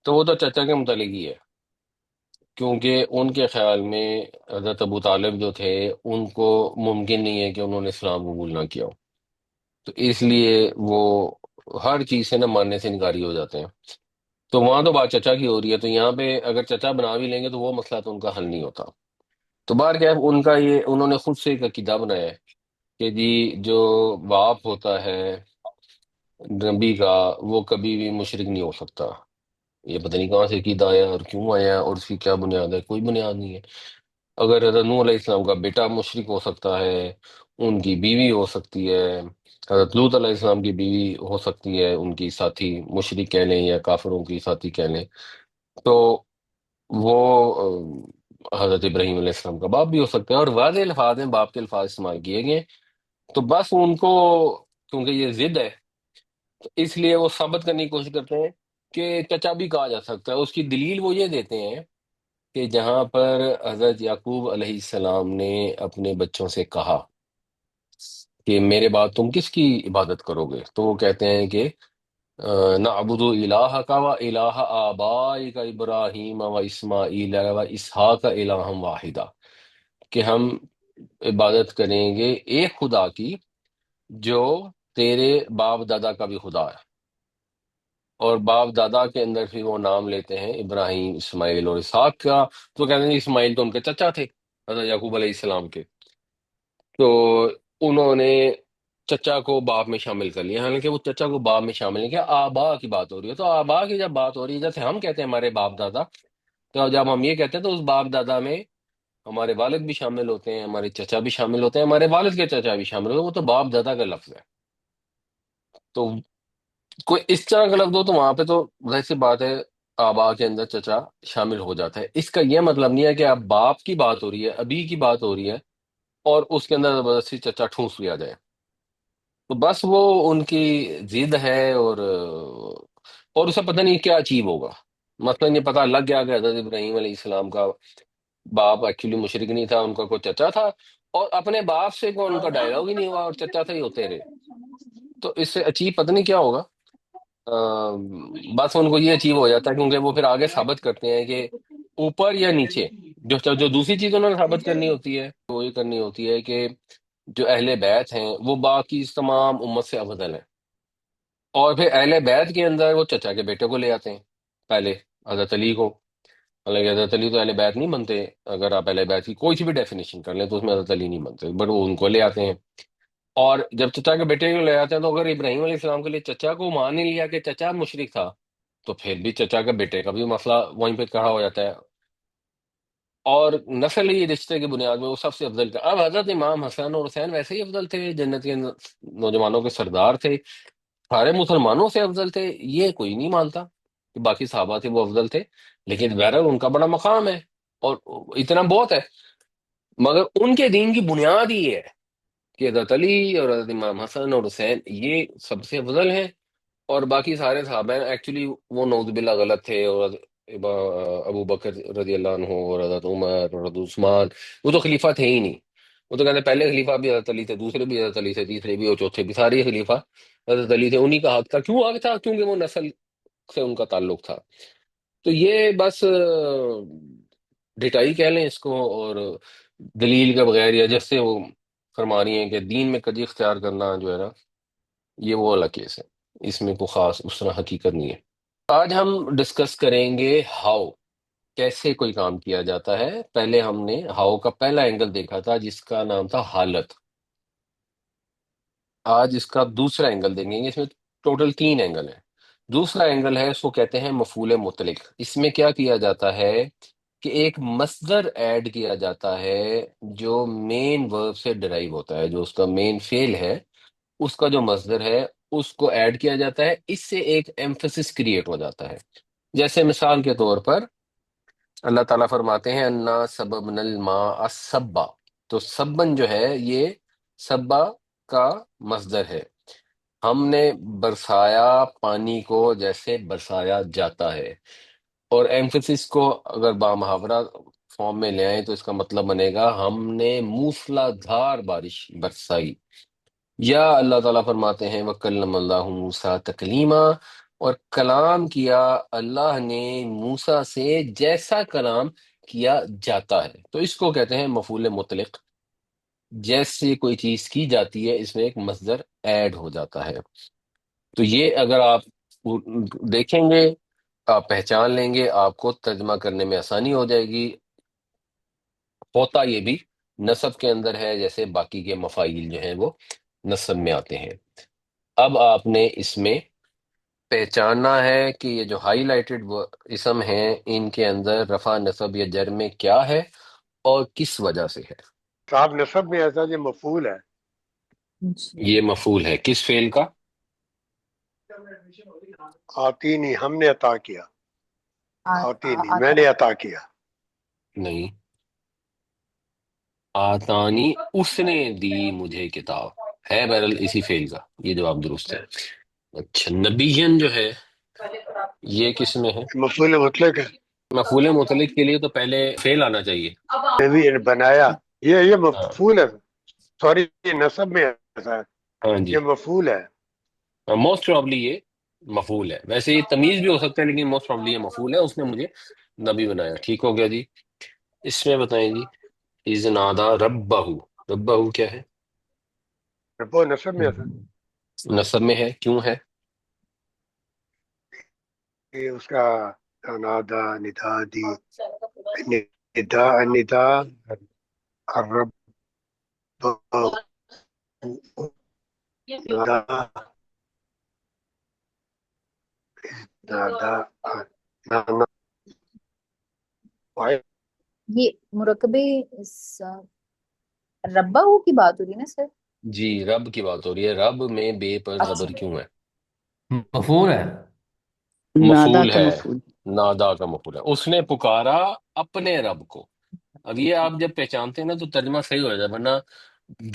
تو وہ تو چچا کے متعلق ہی ہے، کیونکہ ان کے خیال میں حضرت ابو طالب جو تھے ان کو ممکن نہیں ہے کہ انہوں نے اسلام قبول نہ کیا ہو، تو اس لیے وہ ہر چیز سے نہ ماننے سے انکاری ہو جاتے ہیں۔ تو وہاں تو بات چچا کی ہو رہی ہے، تو یہاں پہ اگر چچا بنا بھی لیں گے تو وہ مسئلہ تو ان کا حل نہیں ہوتا۔ تو بہر کیا ان کا یہ انہوں نے خود سے ایک عقیدہ بنایا ہے کہ جی جو باپ ہوتا ہے نبی کا وہ کبھی بھی مشرک نہیں ہو سکتا۔ یہ پتہ نہیں کہاں سے عقیدہ آیا اور کیوں آیا اور اس کی کیا بنیاد ہے، کوئی بنیاد نہیں ہے۔ اگر حضرت نوح علیہ السلام کا بیٹا مشرک ہو سکتا ہے، ان کی بیوی ہو سکتی ہے، حضرت لوط علیہ السلام کی بیوی ہو سکتی ہے، ان کی ساتھی مشرک کہہ لیں یا کافروں کی ساتھی کہہ لیں، تو وہ حضرت ابراہیم علیہ السلام کا باپ بھی ہو سکتا ہے، اور واضح الفاظ میں باپ کے الفاظ استعمال کیے گئے۔ تو بس ان کو کیونکہ یہ ضد ہے تو اس لیے وہ ثابت کرنے کی کوشش کرتے ہیں کہ چچا بھی کہا جا سکتا ہے۔ اس کی دلیل وہ یہ دیتے ہیں کہ جہاں پر حضرت یعقوب علیہ السلام نے اپنے بچوں سے کہا کہ میرے بعد تم کس کی عبادت کرو گے، تو وہ کہتے ہیں کہ نعبد الہک و الہ آبائک ابراہیم و اسماعیل و اسحاق الہا واحدہ، کہ ہم عبادت کریں گے ایک خدا کی جو تیرے باپ دادا کا بھی خدا ہے۔ اور باپ دادا کے اندر پھر وہ نام لیتے ہیں ابراہیم، اسماعیل اور اسحاق کا، تو کہتے ہیں اسماعیل تو ان کے چچا تھے حضرت یعقوب علیہ السلام کے، تو انہوں نے چچا کو باپ میں شامل کر لیا، حالانکہ وہ چچا کو باپ میں شامل نہیں کیا، آبا کی بات ہو رہی ہے۔ تو آبا کی جب بات ہو رہی ہے، جیسے ہم کہتے ہیں ہمارے باپ دادا، تو جب ہم یہ کہتے ہیں تو اس باپ دادا میں ہمارے والد بھی شامل ہوتے ہیں، ہمارے چچا بھی شامل ہوتے ہیں، ہمارے والد کے چچا بھی شامل ہوتے ہیں، وہ تو باپ دادا کا لفظ ہے۔ تو کوئی اس طرح کا لفظ ہو تو وہاں پہ تو ظاہر سی بات ہے آبا کے اندر چچا شامل ہو جاتا ہے۔ اس کا یہ مطلب نہیں ہے کہ اب باپ کی بات ہو رہی ہے، ابھی کی بات ہو رہی ہے اور اس کے اندر زبردستی چچا ٹھونس لیا جائے۔ تو بس وہ ان کی ضد ہے، اور اسے پتہ نہیں کیا اچیو ہوگا۔ مثلا یہ پتہ لگ گیا کہ حضرت ابراہیم علیہ السلام کا باپ ایکچولی مشرک نہیں تھا، ان کا کوئی چچا تھا، اور اپنے باپ سے کوئی ان کا ڈائلاگ ہی نہیں ہوا اور چچا سے ہی ہوتے رہے، تو اس سے اچیو پتہ نہیں کیا ہوگا۔ بس ان کو یہ اچیو ہو جاتا ہے، کیونکہ وہ پھر آگے ثابت کرتے ہیں کہ اوپر یا نیچے، جو دوسری چیز انہوں نے ثابت کرنی ہوتی ہے وہ یہ کرنی ہوتی ہے کہ جو اہل بیت ہیں وہ باقی اس تمام امت سے افضل ہیں، اور پھر اہل بیت کے اندر وہ چچا کے بیٹے کو لے آتے ہیں پہلے، حضرت علی کو، حالانکہ حضرت علی تو اہل بیت نہیں بنتے، اگر آپ اہل بیت کی کوئی سی بھی ڈیفینیشن کر لیں تو اس میں حضرت علی نہیں بنتے، بٹ وہ ان کو لے آتے ہیں۔ اور جب چچا کے بیٹے کو لے آتے ہیں تو اگر ابراہیم علیہ السلام کے لیے چچا کو مان نہیں لیا کہ چچا مشرک تھا، تو پھر بھی چچا کے بیٹے کا بھی مسئلہ وہیں پہ کھڑا ہو جاتا ہے، اور نسلی رشتے کی بنیاد میں وہ سب سے افضل کا۔ اب حضرت امام حسن اور حسین ویسے ہی افضل تھے، جنت کے نوجوانوں کے سردار تھے، سارے مسلمانوں سے افضل تھے، یہ کوئی نہیں مانتا کہ باقی صحابہ تھے وہ افضل تھے، لیکن بہرحال ان کا بڑا مقام ہے اور اتنا بہت ہے۔ مگر ان کے دین کی بنیاد ہی یہ ہے کہ حضرت علی اور حضرت امام حسن اور حسین یہ سب سے افضل ہیں، اور باقی سارے صحابہ ایکچولی وہ نعوذ باللہ غلط تھے، اور ابو بکر رضی اللہ عنہ اور حضرت عمر اور حضرت عثمان وہ تو خلیفہ تھے ہی نہیں۔ وہ تو کہتے ہیں پہلے خلیفہ بھی حضرت علی تھے، دوسرے بھی حضرت علی تھے، تیسرے بھی اور چوتھے بھی، سارے خلیفہ حضرت علی تھے، انہی کا حق تھا۔ کیوں حق تھا؟ کیونکہ وہ نسل سے ان کا تعلق تھا۔ تو یہ بس ڈٹائی کہہ لیں اس کو، اور دلیل کے بغیر یا جیسے وہ فرما رہی ہیں کہ دین میں کجی اختیار کرنا جو ہے نا، یہ وہ والا کیس ہے، اس میں کوئی خاص اس طرح حقیقت نہیں ہے۔ آج ہم ڈسکس کریں گے ہاؤ، کیسے کوئی کام کیا جاتا ہے۔ پہلے ہم نے ہاؤ کا پہلا اینگل دیکھا تھا جس کا نام تھا حالت، آج اس کا دوسرا اینگل دیکھیں گے۔ اس میں ٹوٹل تین اینگل ہیں۔ دوسرا اینگل ہے اس کو کہتے ہیں مفعول مطلق۔ اس میں کیا کیا جاتا ہے کہ ایک مصدر ایڈ کیا جاتا ہے جو مین ورب سے ڈرائیو ہوتا ہے، جو اس کا مین فعل ہے اس کا جو مصدر ہے اس کو ایڈ کیا جاتا ہے، اس سے ایک ایمفسس کریٹ ہو جاتا ہے۔ جیسے مثال کے طور پر اللہ تعالیٰ فرماتے ہیں انا سببنا الماء سبا، تو سبن جو ہے یہ سبا کا مصدر ہے، ہم نے برسایا پانی کو جیسے برسایا جاتا ہے۔ اور ایمفسس کو اگر بامحاورہ فارم میں لے آئیں تو اس کا مطلب بنے گا ہم نے موسلا دھار بارش برسائی۔ یا اللہ تعالیٰ فرماتے ہیں وَكَلَّمَ اللَّهُ مُوسَىٰ تَكْلِيمًا، اور کلام کیا اللہ نے موسیٰ سے جیسا کلام کیا جاتا ہے۔ تو اس کو کہتے ہیں مفعول مطلق، جیسے کوئی چیز کی جاتی ہے اس میں ایک مصدر ایڈ ہو جاتا ہے۔ تو یہ اگر آپ دیکھیں گے، آپ پہچان لیں گے، آپ کو ترجمہ کرنے میں آسانی ہو جائے گی۔ ہوتا یہ بھی نصب کے اندر ہے، جیسے باقی کے مفاعیل جو ہیں وہ نصب میں آتے ہیں۔ اب آپ نے اس میں پہچاننا ہے کہ یہ جو ہائی لائٹڈ اسم ہیں ان کے اندر رفع نصب یا جر میں کیا ہے اور کس وجہ سے ہے۔ صاحب نصب میں ایسا یہ مفعول ہے، یہ مفعول ہے کس فعل کا؟ آتی نہیں ہم نے عطا کیا، آتی نہیں میں نے عطا کیا۔ نہیں، آتانی اس نے دی مجھے کتاب ہے، بہرحال اسی فعل کا، یہ جواب درست ہے۔ اچھا، نبیین جو ہے یہ کس میں ہے؟ مفعول مطلق ہے، مفعول مطلق کے لیے تو پہلے فعل آنا چاہیے۔ نبی نے بنایا، یہ ہاں مفعول ہے، سوری یہ نصب میں ایسا ہے، ہاں جی، یہ مفعول ہے۔ موسٹ پرابلی یہ مفعول ہے، ویسے یہ تمیز بھی ہو سکتا ہے لیکن موسٹ پرابلی یہ مفعول ہے، اس نے مجھے نبی بنایا۔ ٹھیک ہو گیا جی۔ اس میں بتائیں جی، اذ نادا ربہ، ربہ کیا ہے؟ وہ نصب میں ایسا نصب میں ہے، کیوں ہے؟ کہ اس کا نادا ندا دی، ندا ندا الرب نادا نادا نانا، یہ مرکبے ربا ہو کی بات ہو رہی ہے نا سر؟ جی رب کی بات ہو رہی ہے، رب میں بے پر اچھا، زبر کیوں ہے؟ مفعول ہے۔ نادا مفعول کا ہے، مفعول۔ نادا کا مفعول ہے، اس نے پکارا اپنے رب کو۔ اب یہ آپ جب پہچانتے ہیں نا تو ترجمہ صحیح ہو جاتا ہے، ورنہ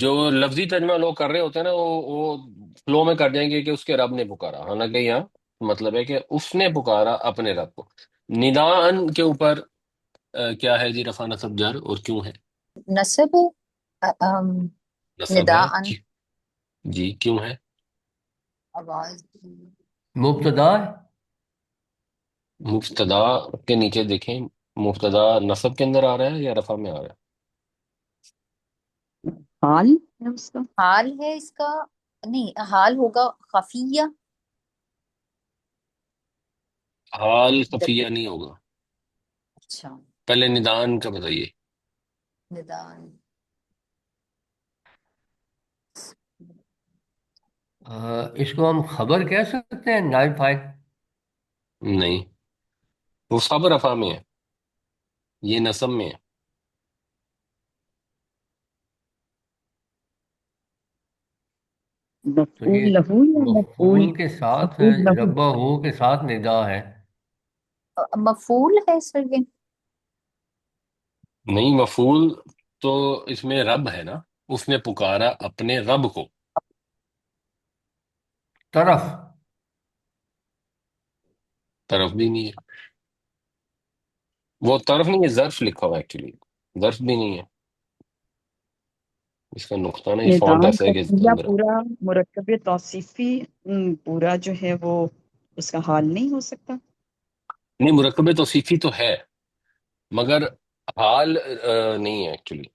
جو لفظی ترجمہ لوگ کر رہے ہوتے ہیں نا وہ فلو میں کر جائیں گے کہ اس کے رب نے پکارا، حالانکہ یہاں مطلب ہے کہ اس نے پکارا اپنے رب کو۔ نداءن کے اوپر کیا ہے جی رفع نصب جر اور کیوں ہے؟ نصب نصب ہے نداءن، جی کیوں ہے؟ آواز مبتدا ہے۔ مبتدا کے نیچے دیکھیں، مبتدا نصب کے اندر آ رہا ہے یا رفع میں آ رہا ہے؟ حال ہے اس کا۔ حال ہے اس کا، نہیں حال ہوگا خفیہ، حال خفیہ نہیں ہوگا، اچھا پہلے ندان کا بتائیے۔ نداءن، اس کو ہم خبر کہہ سکتے ہیں، نائب فائل۔ نہیں، وہ سب رفع میں ہے، یہ نصب میں ہے۔ تو یہ مفعول لہو یا مفعول؟ مفعول کے ساتھ مفعول لہو، ربہ ہو کے ساتھ ندا ہے۔ مفعول ہے سر یہ؟ نہیں، مفعول تو اس میں رب ہے نا، اس نے پکارا اپنے رب کو. طرف. طرف بھی نہیں ہے، وہ طرف نہیں ہے، ظرف لکھا ہوا ایکچولی، ظرف بھی نہیں ہے، اس کا نقطہ نہیں، فونٹ ندام ایسا ہے کہ تقنیہ اندر. پورا مرکب توصیفی پورا جو ہے وہ اس کا حال نہیں ہو سکتا؟ نہیں، مرکب توصیفی تو ہے مگر حال نہیں ہے ایکچولی.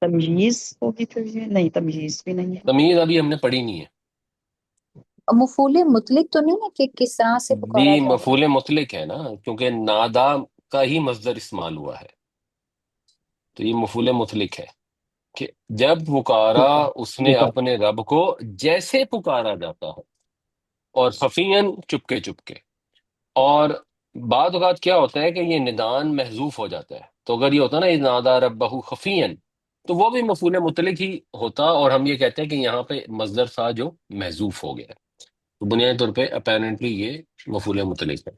تمییز ہوگی پھر یہ؟ نہیں، تمییز بھی نہیں ہے. تمیز ابھی ہم نے پڑھی نہیں ہے. مفعول مطلق تو نہیں ہے کہ کس طرح سے پکارا بھی جائے گا؟ مفعول مطلق ہے نا، کیونکہ نادا کا ہی مصدر استعمال ہوا ہے، تو یہ مفعول مطلق ہے کہ جب پکارا ٹھیک ہے، اس نے ٹھیک ہے. اپنے رب کو جیسے پکارا جاتا ہے، اور خفین چپکے چپکے. اور بعض اوقات کیا ہوتا ہے کہ یہ ندان محذوف ہو جاتا ہے، تو اگر یہ ہوتا ہے نا اذ نادا ربہ خفین، تو وہ بھی مفعول مطلق ہی ہوتا، اور ہم یہ کہتے ہیں کہ یہاں پہ مصدر تھا جو محذوف ہو گیا، تو بنیادی طور پہ اپیرنٹلی یہ مفعول مطلق ہے.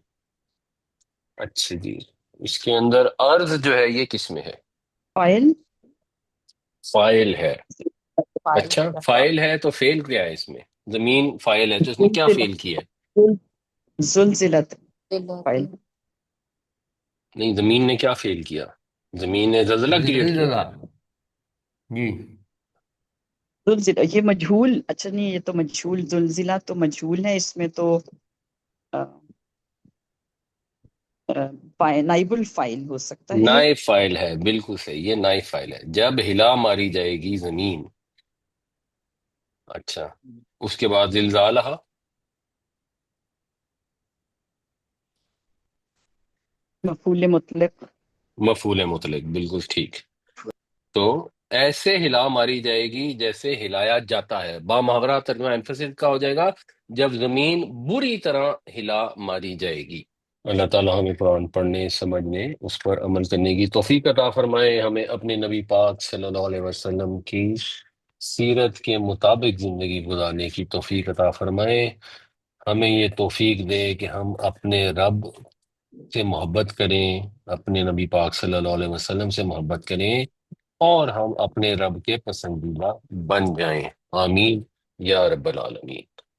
اچھا جی، اس کے اندر عرض جو ہے یہ کس میں ہے؟ فائل. فائل ہے. فاعل اچھا، یا فائل ہے تو فعل کیا ہے اس میں؟ زمین فائل ہے تو اس نے کیا فعل کیا ہے؟ زلزلت فاعل فائل. نہیں، زمین نے کیا فعل کیا؟ زمین نے زلزلہ کریٹ کیا زلزلہ. ہے. جی. زلزلہ یہ مجہول، اچھا نہیں یہ تو مجہول، زلزلہ تو مجہول ہے، اس میں تو نائب الفائل ہو سکتا ہے یہ. نائب فائل ہے، بالکل صحیح، یہ نائب فائل ہے. جب ہلا ماری جائے گی زمین. اچھا، اس کے بعد زلزالہ. مفعول مطلق. مفعول مطلق، بالکل ٹھیک. تو ایسے ہلا ماری جائے گی جیسے ہلایا جاتا ہے، با محاورہ ترجمہ ایمفسس کا ہو جائے گا جب زمین بری طرح ہلا ماری جائے گی. اللہ تعالیٰ ہمیں قرآن پڑھنے، سمجھنے، اس پر عمل کرنے کی توفیق عطا فرمائے. ہمیں اپنے نبی پاک صلی اللہ علیہ وسلم کی سیرت کے مطابق زندگی گزارنے کی توفیق عطا فرمائے. ہمیں یہ توفیق دے کہ ہم اپنے رب سے محبت کریں، اپنے نبی پاک صلی اللہ علیہ وسلم سے محبت کریں، اور ہم اپنے رب کے پسندیدہ بن جائیں. آمین یا رب العالمین.